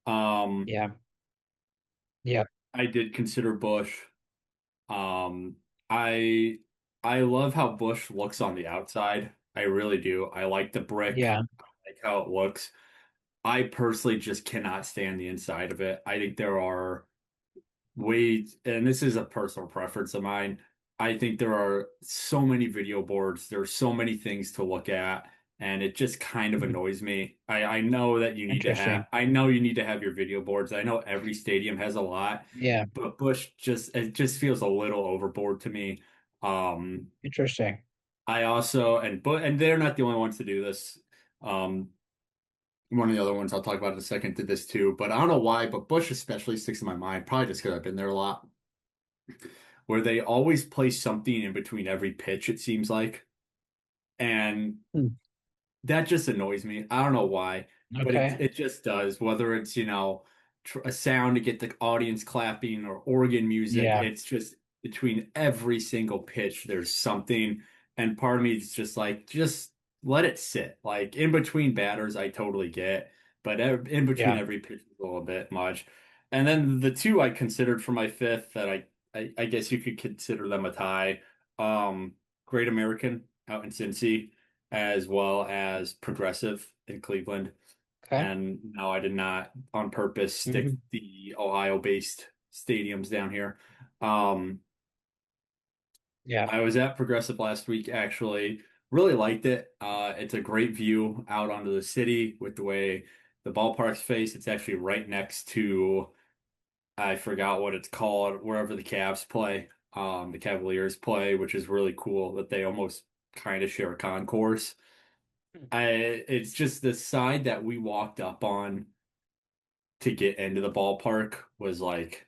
[SPEAKER 1] Um,
[SPEAKER 2] Yeah. Yep.
[SPEAKER 1] I did consider Bush. Um, I I love how Bush looks on the outside. I really do. I like the brick.
[SPEAKER 2] Yeah.
[SPEAKER 1] I like how it looks. I personally just cannot stand the inside of it. I think there are ways, and this is a personal preference of mine. I think there are so many video boards. There are so many things to look at, and it just kind of
[SPEAKER 2] Mhm.
[SPEAKER 1] annoys me. I know that you need to have
[SPEAKER 2] Interesting.
[SPEAKER 1] I know you need to have your video boards. I know every stadium has a lot,
[SPEAKER 2] Yeah.
[SPEAKER 1] but Bush just it just feels a little overboard to me. Um,
[SPEAKER 2] Interesting.
[SPEAKER 1] I also and they're not the only ones to do this. Um, One of the other ones I'll talk about in a second did this too, but I don't know why, but Bush especially sticks in my mind, probably just because I've been there a lot, where they always place something in between every pitch, it seems like. And
[SPEAKER 2] Hmm.
[SPEAKER 1] that just annoys me. I don't know why, but
[SPEAKER 2] Okay.
[SPEAKER 1] it just does. Whether it's, tr a sound to get the audience clapping or organ music,
[SPEAKER 2] Yeah.
[SPEAKER 1] it's just between every single pitch, there's something. And part of me is just like, just let it sit. Like in between batters, I totally get, but in between
[SPEAKER 2] Yeah.
[SPEAKER 1] every pitch is a little bit much. And then the two I considered for my fifth that I guess you could consider them a tie. Great American out in Cincy as well as Progressive in Cleveland.
[SPEAKER 2] Okay.
[SPEAKER 1] And no, I did not on purpose stick
[SPEAKER 2] Hmm.
[SPEAKER 1] the Ohio-based stadiums down here. Um,
[SPEAKER 2] Yeah.
[SPEAKER 1] I was at Progressive last week, actually. Really liked it. It's a great view out onto the city with the way the ballpark's face. It's actually right next to, I forgot what it's called, wherever the Cavs play, the Cavaliers play, which is really cool that they almost kind of share a concourse. It's just the side that we walked up on to get into the ballpark was like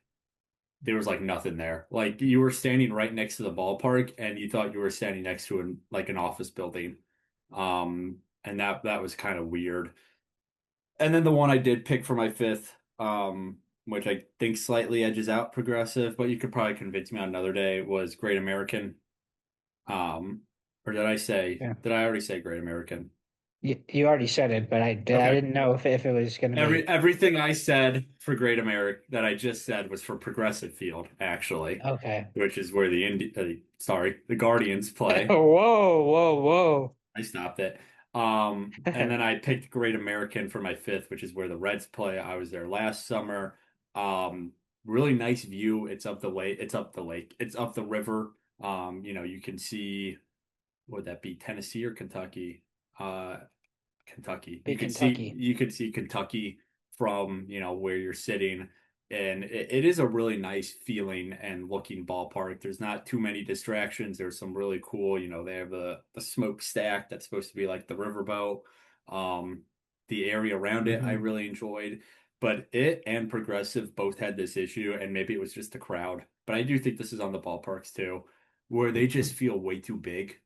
[SPEAKER 1] there was like nothing there. Like you were standing right next to the ballpark and you thought you were standing next to an office building. And that was kind of weird. And then the one I did pick for my fifth, which I think slightly edges out Progressive, but you could probably convince me on another day, was Great American. Um, or
[SPEAKER 2] Yeah.
[SPEAKER 1] did I already say Great American?
[SPEAKER 2] You already said it, but I
[SPEAKER 1] Okay.
[SPEAKER 2] didn't know if it was going to be
[SPEAKER 1] Everything I said for Great America that I just said was for Progressive Field, actually,
[SPEAKER 2] okay.
[SPEAKER 1] which is where the Guardians play.
[SPEAKER 2] Whoa, whoa, whoa.
[SPEAKER 1] I stopped it. And then I picked Great American for my fifth, which is where the Reds play. I was there last summer. Really nice view. It's up the lake. It's up the lake. It's up the river. You can see, would that be Tennessee or Kentucky? Uh, Kentucky.
[SPEAKER 2] Big Kentucky.
[SPEAKER 1] You could see Kentucky from, where you're sitting. And it is a really nice feeling and looking ballpark. There's not too many distractions. There's some really cool, they have the smokestack that's supposed to be like the riverboat. Um, the area around it I
[SPEAKER 2] Hmm.
[SPEAKER 1] really enjoyed. but it and Progressive both had this issue, and maybe it was just the crowd. But I do think this is on the ballparks too, where they just feel way too big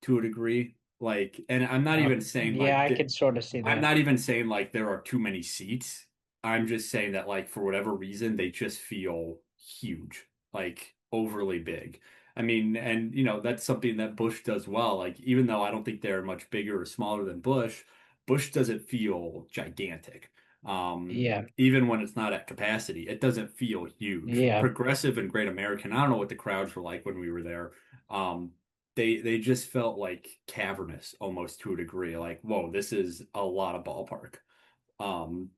[SPEAKER 1] to a degree. Like, and I'm not even saying
[SPEAKER 2] Yeah,
[SPEAKER 1] like
[SPEAKER 2] I could sort of see
[SPEAKER 1] I'm
[SPEAKER 2] that.
[SPEAKER 1] not even saying like there are too many seats. I'm just saying that like for whatever reason they just feel huge, like overly big. I mean, and that's something that Bush does well. Like even though I don't think they're much bigger or smaller than Bush, Bush doesn't feel gigantic.
[SPEAKER 2] Yeah,
[SPEAKER 1] Even when it's not at capacity, it doesn't feel huge.
[SPEAKER 2] yeah,
[SPEAKER 1] Progressive and Great American, I don't know what the crowds were like when we were there. Um, they just felt like cavernous almost to a degree. Like, whoa, this is a lot of ballpark. Um,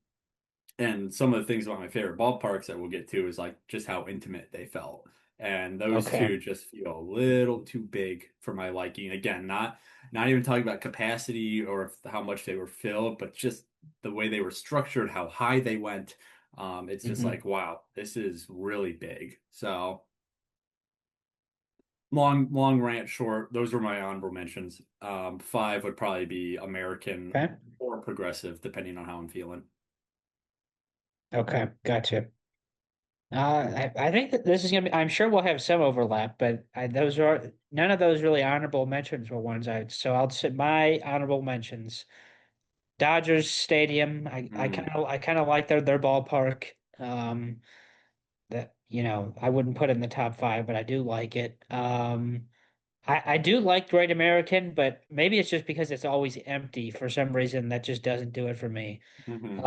[SPEAKER 1] and some of the things about my favorite ballparks that we'll get to is like just how intimate they felt. And those
[SPEAKER 2] okay.
[SPEAKER 1] two just feel a little too big for my liking. Again, not even talking about capacity or how much they were filled, but just the way they were structured, how high they went. It's just
[SPEAKER 2] Hmm.
[SPEAKER 1] like, wow, this is really big. So long rant short, those were my honorable mentions. Five would probably be American
[SPEAKER 2] Okay.
[SPEAKER 1] or progressive, depending on how I'm feeling.
[SPEAKER 2] Okay, gotcha. I think that this is gonna be, I'm sure we'll have some overlap, but those are none of those really honorable mentions were ones so I'll say my honorable mentions. Dodgers Stadium.
[SPEAKER 1] Mm,
[SPEAKER 2] I kind of like their ballpark. That I wouldn't put it in the top five, but I do like it. I do like Great American, but maybe it's just because it's always empty for some reason that just doesn't do it for me.
[SPEAKER 1] hmm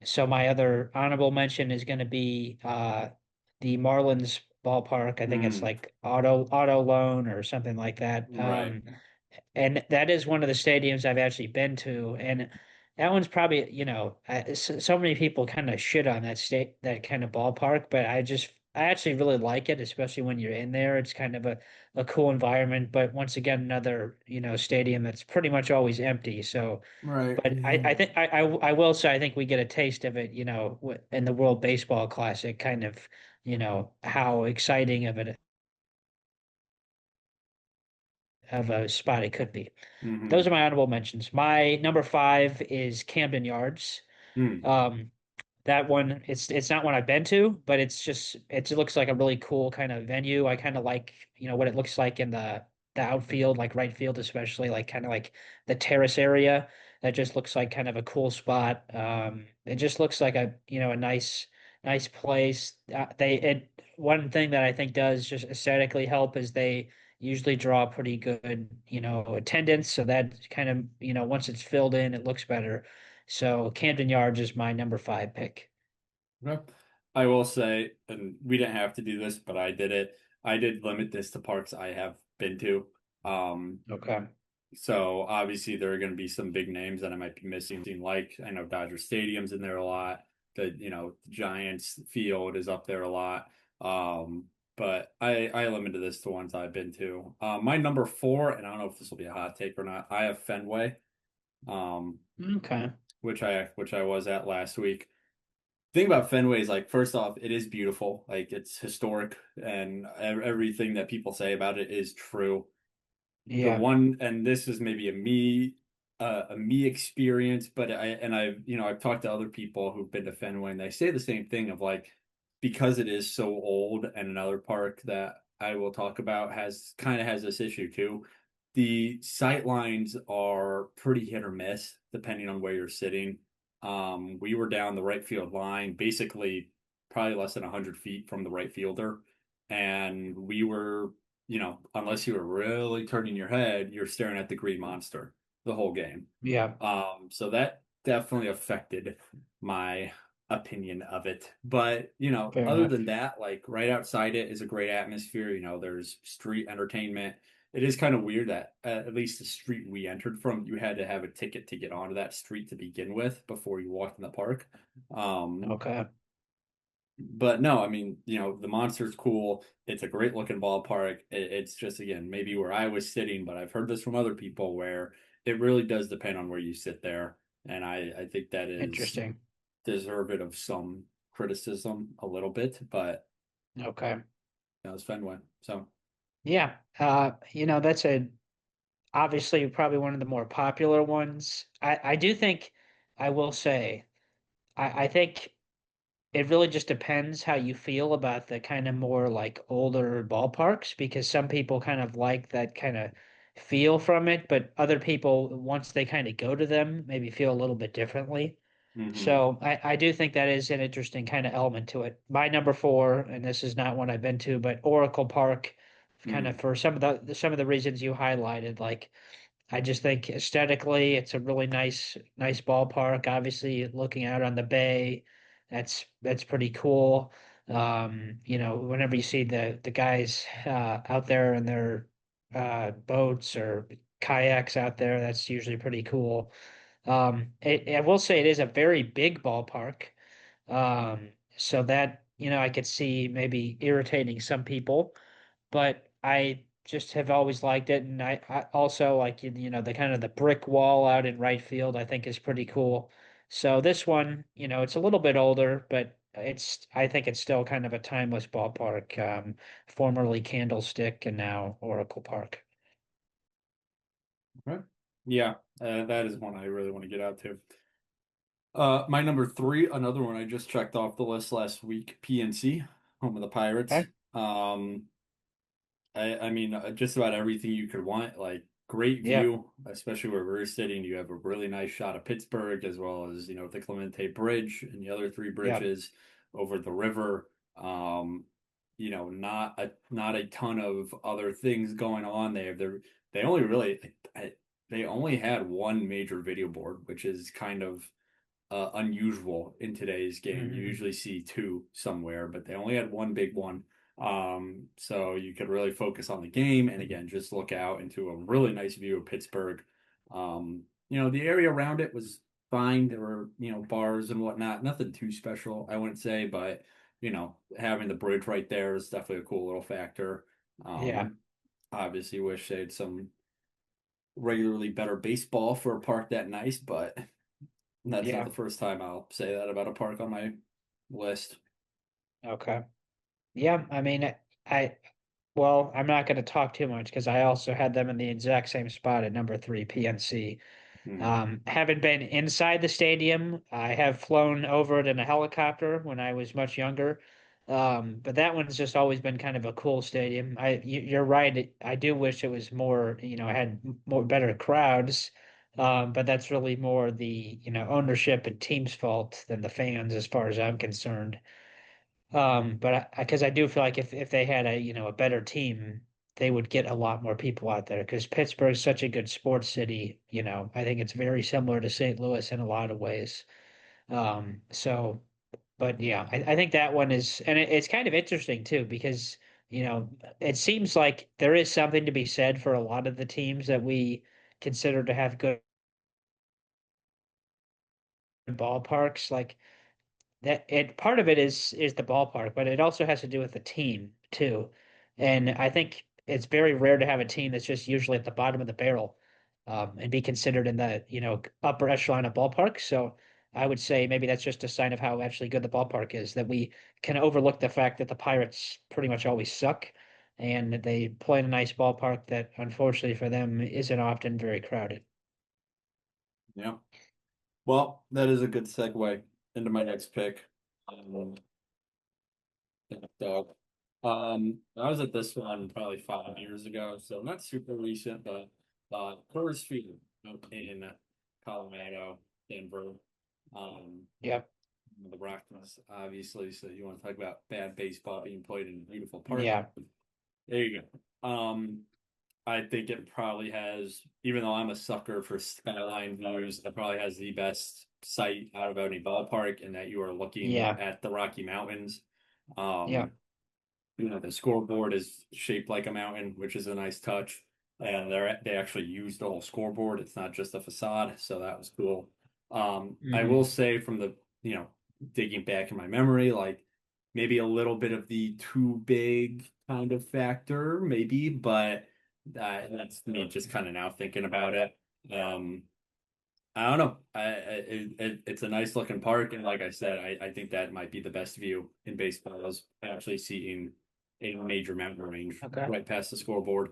[SPEAKER 2] So my other honorable mention is going to be the Marlins ballpark. I think it's
[SPEAKER 1] mm,
[SPEAKER 2] like Auto Loan or something like that.
[SPEAKER 1] right,
[SPEAKER 2] And that is one of the stadiums I've actually been to, and that one's probably so many people kind of shit on that kind of ballpark, but I actually really like it, especially when you're in there. It's kind of a cool environment, but once again, another stadium that's pretty much always empty. So.
[SPEAKER 1] right.
[SPEAKER 2] But I think I will say I think we get a taste of it, in the World Baseball Classic, kind of, how exciting of a spot it could be. Those
[SPEAKER 1] hmm
[SPEAKER 2] are my honorable mentions. My number five is Camden Yards.
[SPEAKER 1] mm,
[SPEAKER 2] Um, that one, it's not one I've been to, but it looks like a really cool kind of venue. I kind of like, what it looks like in the outfield, like right field, especially like kind of like the terrace area. That just looks like kind of a cool spot. It just looks like a nice place. One thing that I think does just aesthetically help is they usually draw pretty good, attendance. So that kind of, once it's filled in, it looks better. So Camden Yards is my number five pick.
[SPEAKER 1] Yep. I will say, and we didn't have to do this, but I did it. I did limit this to parks I have been to. Um,
[SPEAKER 2] Okay.
[SPEAKER 1] so obviously there are going to be some big names that I might be missing. Like I know Dodger Stadium's in there a lot. The Giants field is up there a lot. But I limited this to ones I've been to. My number four, and I don't know if this will be a hot take or not. I have Fenway, um,
[SPEAKER 2] Okay.
[SPEAKER 1] which I was at last week. Thing about Fenway is like first off, it is beautiful. Like it's historic, and everything that people say about it is true. The
[SPEAKER 2] Yeah.
[SPEAKER 1] one, and this is maybe a me experience, but I've talked to other people who've been to Fenway, and they say the same thing of like because it is so old, and another park that I will talk about has this issue too. The sight lines are pretty hit or miss depending on where you're sitting. We were down the right field line, basically probably less than 100 feet from the right fielder, and we were unless you were really turning your head, you're staring at the green monster the whole game.
[SPEAKER 2] Yeah.
[SPEAKER 1] So that definitely affected my opinion of it. But,
[SPEAKER 2] Fair
[SPEAKER 1] other
[SPEAKER 2] enough.
[SPEAKER 1] than that, like right outside it is a great atmosphere. There's street entertainment. It is kind of weird that at least the street we entered from, you had to have a ticket to get onto that street to begin with before you walked in the park. Um,
[SPEAKER 2] Okay.
[SPEAKER 1] but no, I mean, the monster's cool. It's a great looking ballpark. It's just, again, maybe where I was sitting, but I've heard this from other people where it really does depend on where you sit there. And I think that is
[SPEAKER 2] Interesting.
[SPEAKER 1] deserved of some criticism a little bit, but
[SPEAKER 2] Okay.
[SPEAKER 1] that was Fenway. So,
[SPEAKER 2] Yeah. That's obviously probably one of the more popular ones. I do think I will say. I think it really just depends how you feel about the kind of more like older ballparks because some people kind of like that kind of feel from it, but other people, once they kind of go to them, maybe feel a little bit differently.
[SPEAKER 1] Hmm.
[SPEAKER 2] So I do think that is an interesting kind of element to it. My number four, and this is not one I've been to, but Oracle Park, kind of
[SPEAKER 1] Mm.
[SPEAKER 2] for some of the reasons you highlighted, like I just think aesthetically, it's a really nice ballpark. Obviously, looking out on the bay, that's pretty cool. Whenever you see the guys out there in their boats or kayaks out there, that's usually pretty cool. I will say it is a very big ballpark. So that, I could see maybe irritating some people, but I just have always liked it. And I also like, the kind of the brick wall out in right field, I think is pretty cool. So this one, it's a little bit older, but I think it's still kind of a timeless ballpark, formerly Candlestick and now Oracle Park.
[SPEAKER 1] Okay. Yeah, that is one I really want to get out to. My number three, another one I just checked off the list last week, PNC, home of the Pirates.
[SPEAKER 2] Okay.
[SPEAKER 1] I mean, just about everything you could want. Like great
[SPEAKER 2] Yeah.
[SPEAKER 1] view, especially where we're sitting. You have a really nice shot of Pittsburgh, as well as the Clemente Bridge and the other three
[SPEAKER 2] Yeah.
[SPEAKER 1] bridges over the river. Not a ton of other things going on there. They only really they only had one major video board, which is kind of unusual in today's game. You
[SPEAKER 2] Hmm.
[SPEAKER 1] usually see two somewhere, but they only had one big one. So you could really focus on the game and again, just look out into a really nice view of Pittsburgh. The area around it was fine. There were, bars and whatnot, nothing too special, I wouldn't say, but having the bridge right there is definitely a cool little factor.
[SPEAKER 2] Yeah.
[SPEAKER 1] Obviously wish they had some regularly better baseball for a park that nice, but that's not
[SPEAKER 2] Yeah.
[SPEAKER 1] the first time I'll say that about a park on my list.
[SPEAKER 2] Okay. Yeah. I mean, I well, I'm not going to talk too much because I also had them in the exact same spot at number three, PNC.
[SPEAKER 1] Hmm.
[SPEAKER 2] Haven't been inside the stadium. I have flown over it in a helicopter when I was much younger. But that one's just always been kind of a cool stadium. You're right. I do wish it was more, had more better crowds. But that's really more the, ownership and team's fault than the fans, as far as I'm concerned. But because I do feel like if they had a better team, they would get a lot more people out there because Pittsburgh's such a good sports city. I think it's very similar to St. Louis in a lot of ways. So, but yeah, I think that one is, and it's kind of interesting too because it seems like there is something to be said for a lot of the teams that we consider to have good ballparks. Like that it part of it is the ballpark, but it also has to do with the team too. And I think it's very rare to have a team that's just usually at the bottom of the barrel, and be considered in the, upper echelon of ballpark. So I would say maybe that's just a sign of how actually good the ballpark is, that we can overlook the fact that the Pirates pretty much always suck and they play in a nice ballpark that unfortunately for them isn't often very crowded.
[SPEAKER 1] Yeah. Well, that is a good segue into my next pick. Um, dog. I was at this one probably 5 years ago, so not super recent, but Coors Field up in Colorado, Denver. Um,
[SPEAKER 2] Yep.
[SPEAKER 1] the Rockies, obviously. So you want to talk about bad baseball being played in a beautiful park?
[SPEAKER 2] Yeah.
[SPEAKER 1] There you go. I think it probably has, even though I'm a sucker for skyline views, it probably has the best sight out of any ballpark in that you are looking
[SPEAKER 2] Yeah.
[SPEAKER 1] at the Rocky Mountains.
[SPEAKER 2] Yeah.
[SPEAKER 1] Um, the scoreboard is shaped like a mountain, which is a nice touch. And they actually used the whole scoreboard. It's not just a facade, so that was cool. I will
[SPEAKER 2] Hmm.
[SPEAKER 1] say from the, you know, digging back in my memory, like maybe a little bit of the too big kind of factor, maybe, but that's me just kind of now thinking about it. Um, I don't know. It's a nice looking park, and like I said, I think that might be the best view in baseball is actually seeing a major mountain range
[SPEAKER 2] Okay.
[SPEAKER 1] right past the scoreboard.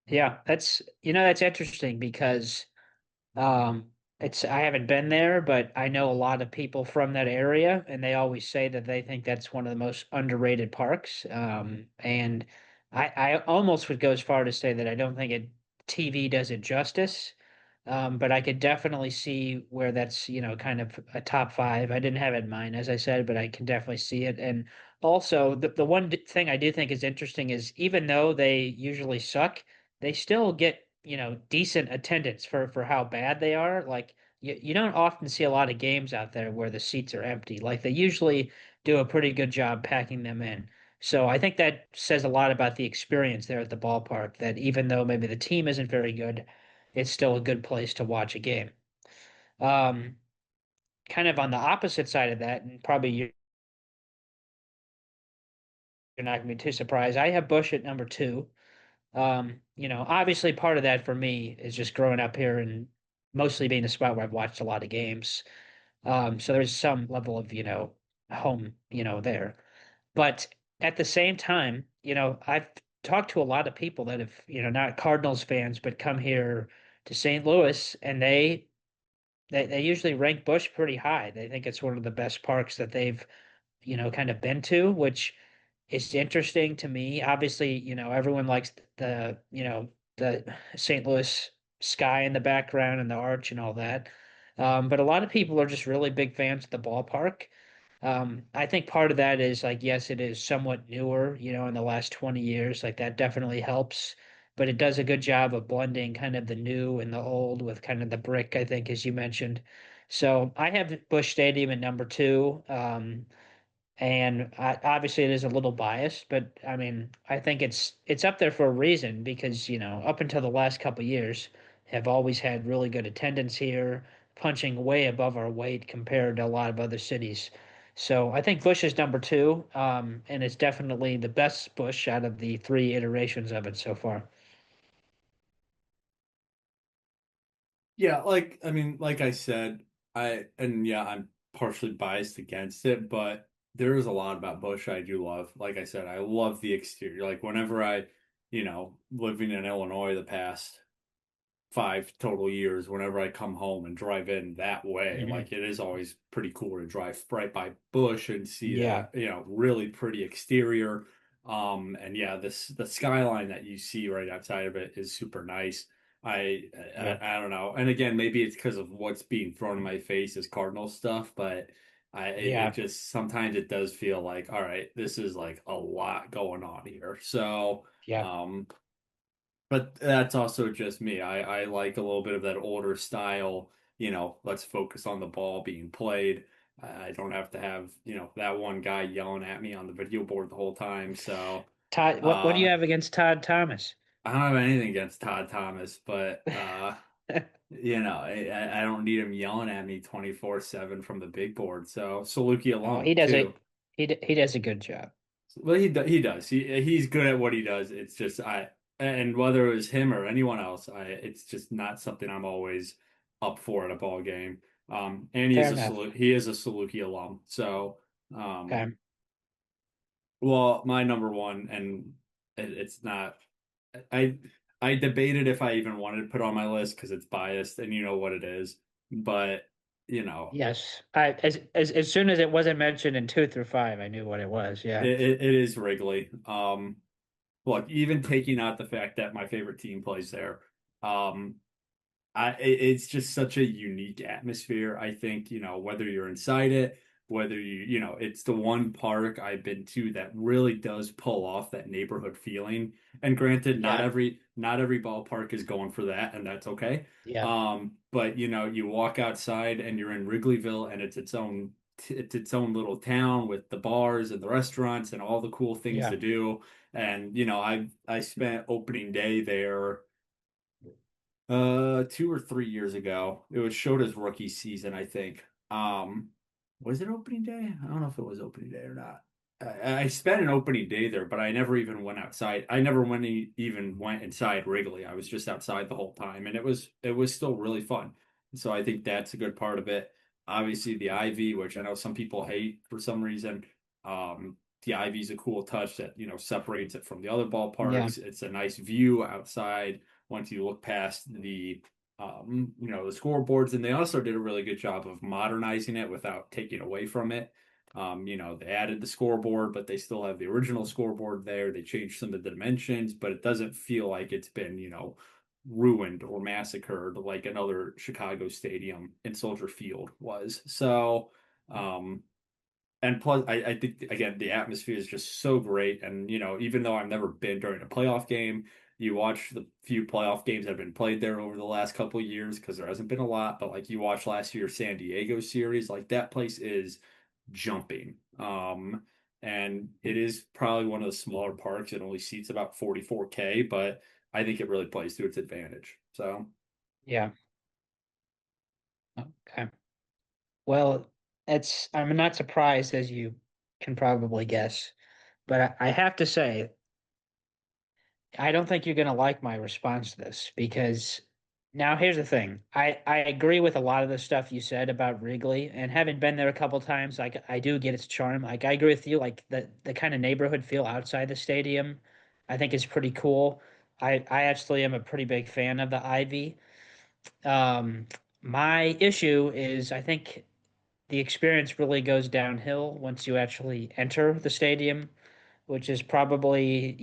[SPEAKER 2] Yeah, that's interesting because um I haven't been there, but I know a lot of people from that area, and they always say that they think that's one of the most underrated parks. And I almost would go as far to say that I don't think TV does it justice. But I could definitely see where that's, kind of a top five. I didn't have it in mind, as I said, but I can definitely see it. And also, the one thing I do think is interesting is even though they usually suck, they still get, decent attendance for how bad they are. Like you don't often see a lot of games out there where the seats are empty. Like they usually do a pretty good job packing them in. So I think that says a lot about the experience there at the ballpark, that even though maybe the team isn't very good, it's still a good place to watch a game. Um, Kind of on the opposite side of that, and probably you're not going to be too surprised. I have Bush at number two. Obviously part of that for me is just growing up here and mostly being a spot where I've watched a lot of games. So there's some level of, home, there. But at the same time, I've talked to a lot of people that have, not Cardinals fans, but come here to St. Louis, and they usually rank Busch pretty high. They think it's one of the best parks that they've, kind of been to, which is interesting to me. Obviously, everyone likes the St. Louis sky in the background and the arch and all that. But a lot of people are just really big fans of the ballpark. I think part of that is like, yes, it is somewhat newer, in the last 20 years. Like that definitely helps, but it does a good job of blending kind of the new and the old with kind of the brick, I think, as you mentioned. So I have Busch Stadium at number two. And obviously it is a little biased, but I mean, I think it's up there for a reason because, up until the last couple of years have always had really good attendance here, punching way above our weight compared to a lot of other cities. So I think Bush is number two, and it's definitely the best Bush out of the three iterations of it so far.
[SPEAKER 1] Yeah, like I mean, like I said, I'm partially biased against it, but there is a lot about Bush I do love. Like I said, I love the exterior. Like whenever living in Illinois the past 5 total years, whenever I come home and drive in that way,
[SPEAKER 2] Hmm.
[SPEAKER 1] like it is always pretty cool to drive right by Bush and see
[SPEAKER 2] Yeah,
[SPEAKER 1] that, really pretty exterior. And yeah, the skyline that you see right outside of it is super nice.
[SPEAKER 2] yeah,
[SPEAKER 1] I don't know. And again, maybe it's because of what's being thrown in my face as Cardinal stuff, but it
[SPEAKER 2] yeah,
[SPEAKER 1] just sometimes it does feel like, all right, this is like a lot going on here. So,
[SPEAKER 2] yeah.
[SPEAKER 1] um, but that's also just me. I like a little bit of that older style, let's focus on the ball being played. I don't have to have, that one guy yelling at me on the video board the whole time. So,
[SPEAKER 2] Todd, what do you
[SPEAKER 1] uh,
[SPEAKER 2] have against Todd Thomas?
[SPEAKER 1] I don't have anything against Todd Thomas, but I don't need him yelling at me 24/7 from the big board. So, Saluki
[SPEAKER 2] Oh,
[SPEAKER 1] alum
[SPEAKER 2] he does
[SPEAKER 1] too.
[SPEAKER 2] it. He does a good job.
[SPEAKER 1] Well, he does. He's good at what he does. It's just and whether it was him or anyone else, it's just not something I'm always up for at a ball game. And
[SPEAKER 2] Fair enough.
[SPEAKER 1] He is a Saluki alum. So, um,
[SPEAKER 2] Okay.
[SPEAKER 1] well, my number one, and it's not. I I debated if I even wanted to put on my list because it's biased, and you know what it is. But you know,
[SPEAKER 2] Yes. As soon as it wasn't mentioned in two through five, I knew what it was. Yeah.
[SPEAKER 1] it is Wrigley. Look, even taking out the fact that my favorite team plays there, um, it's just such a unique atmosphere. I think, whether you're inside it, whether it's the one park I've been to that really does pull off that neighborhood feeling. And granted,
[SPEAKER 2] Yeah.
[SPEAKER 1] not every ballpark is going for that, and that's okay.
[SPEAKER 2] Yeah.
[SPEAKER 1] But you walk outside and you're in Wrigleyville, and it's its own little town with the bars and the restaurants and all the cool things to
[SPEAKER 2] Yeah.
[SPEAKER 1] do. And I spent opening day there 2 or 3 years ago. It was Shota's rookie season, I think. Was it opening day? I don't know if it was opening day or not. I spent an opening day there, but I never even went outside. I never even went inside Wrigley. I was just outside the whole time, and it was still really fun. So I think that's a good part of it. Obviously, the Ivy, which I know some people hate for some reason. The Ivy is a cool touch that separates it from the other
[SPEAKER 2] Yeah.
[SPEAKER 1] ballparks. It's a nice view outside once you look past the the scoreboards, and they also did a really good job of modernizing it without taking away from it. They added the scoreboard, but they still have the original scoreboard there. They changed some of the dimensions, but it doesn't feel like it's been, ruined or massacred like another Chicago stadium in Soldier Field was. So, um, and plus, I think again the atmosphere is just so great. And even though I've never been during a playoff game, you watch the few playoff games that have been played there over the last couple of years because there hasn't been a lot. But like you watch last year's San Diego series, like that place is jumping. And it is probably one of the smaller parks. It only seats about 44K, but I think it really plays to its advantage. So,
[SPEAKER 2] Yeah. Okay. Well, I'm not surprised as you can probably guess, but I have to say I don't think you're going to like my response to this because now here's the thing. I agree with a lot of the stuff you said about Wrigley and having been there a couple times, like I do get its charm. Like I agree with you, like the kind of neighborhood feel outside the stadium, I think is pretty cool. I actually am a pretty big fan of the Ivy. Um, my issue is I think the experience really goes downhill once you actually enter the stadium, which is probably,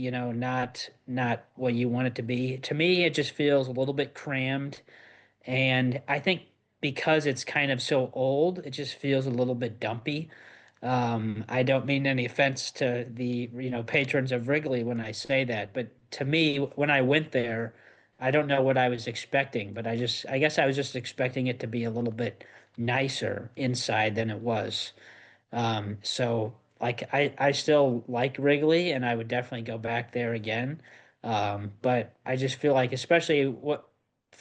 [SPEAKER 2] not what you want it to be. To me, it just feels a little bit crammed, and I think because it's kind of so old, it just feels a little bit dumpy. I don't mean any offense to the, patrons of Wrigley when I say that, but to me, when I went there, I don't know what I was expecting, but I guess I was just expecting it to be a little bit nicer inside than it was. So like I still like Wrigley and I would definitely go back there again. But I just feel like especially what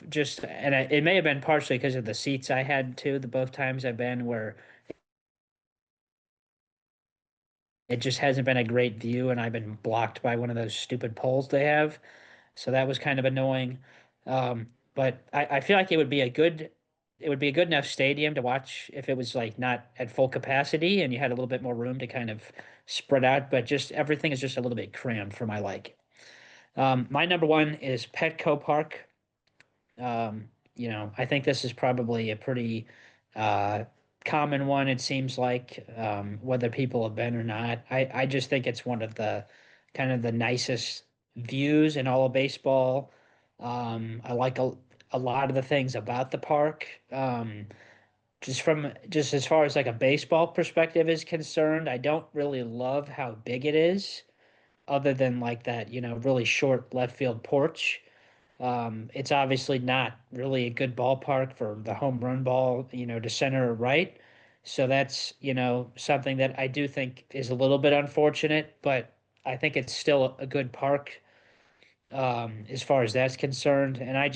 [SPEAKER 2] just and it may have been partially because of the seats I had too, the both times I've been where it just hasn't been a great view and I've been blocked by one of those stupid poles they have. So that was kind of annoying. But I feel like it would be a good enough stadium to watch if it was like not at full capacity and you had a little bit more room to kind of spread out, but just everything is just a little bit crammed for my liking. My number one is Petco Park. I think this is probably a pretty uh, common one, it seems like, whether people have been or not. I just think it's one of the kind of the nicest views in all of baseball. I like a lot of the things about the park. Just as far as like a baseball perspective is concerned, I don't really love how big it is, other than like that, really short left field porch. It's obviously not really a good ballpark for the home run ball, to center or right. So that's, something that I do think is a little bit unfortunate, but I think it's still a good park, as far as that's concerned. And I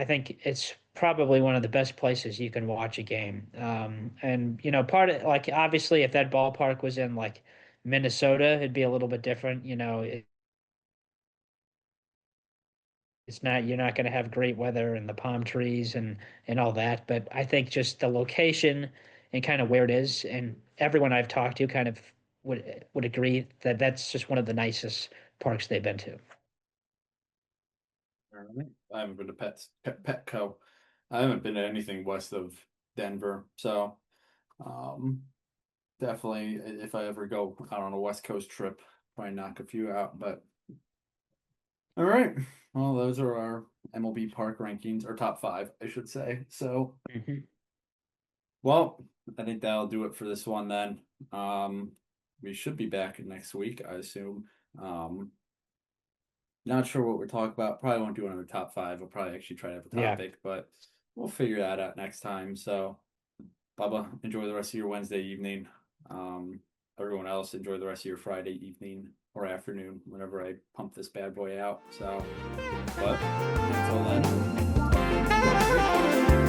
[SPEAKER 2] think it's probably one of the best places you can watch a game. And, part of like, obviously, if that ballpark was in like Minnesota, it'd be a little bit different. It's not you're not going to have great weather and the palm trees and all that, but I think just the location and kind of where it is, and everyone I've talked to kind of would agree that that's just one of the nicest parks they've been to.
[SPEAKER 1] all right. I haven't been to Petco. I haven't been to anything west of Denver. So, um, definitely, if I ever go out on a West Coast trip, probably knock a few out. But all right, well, those are our MLB park rankings, our top five, I should say. So,
[SPEAKER 2] Hmm.
[SPEAKER 1] well, I think that'll do it for this one then. Um, we should be back next week, I assume. Um, Not sure what we're talking about. Probably won't do another top five. We'll probably actually try to have a
[SPEAKER 2] Yeah.
[SPEAKER 1] topic, but we'll figure that out next time. So, Bubba, enjoy the rest of your Wednesday evening. Um, Everyone else, enjoy the rest of your Friday evening or afternoon whenever I pump this bad boy out. So, but until then, talk to you next week.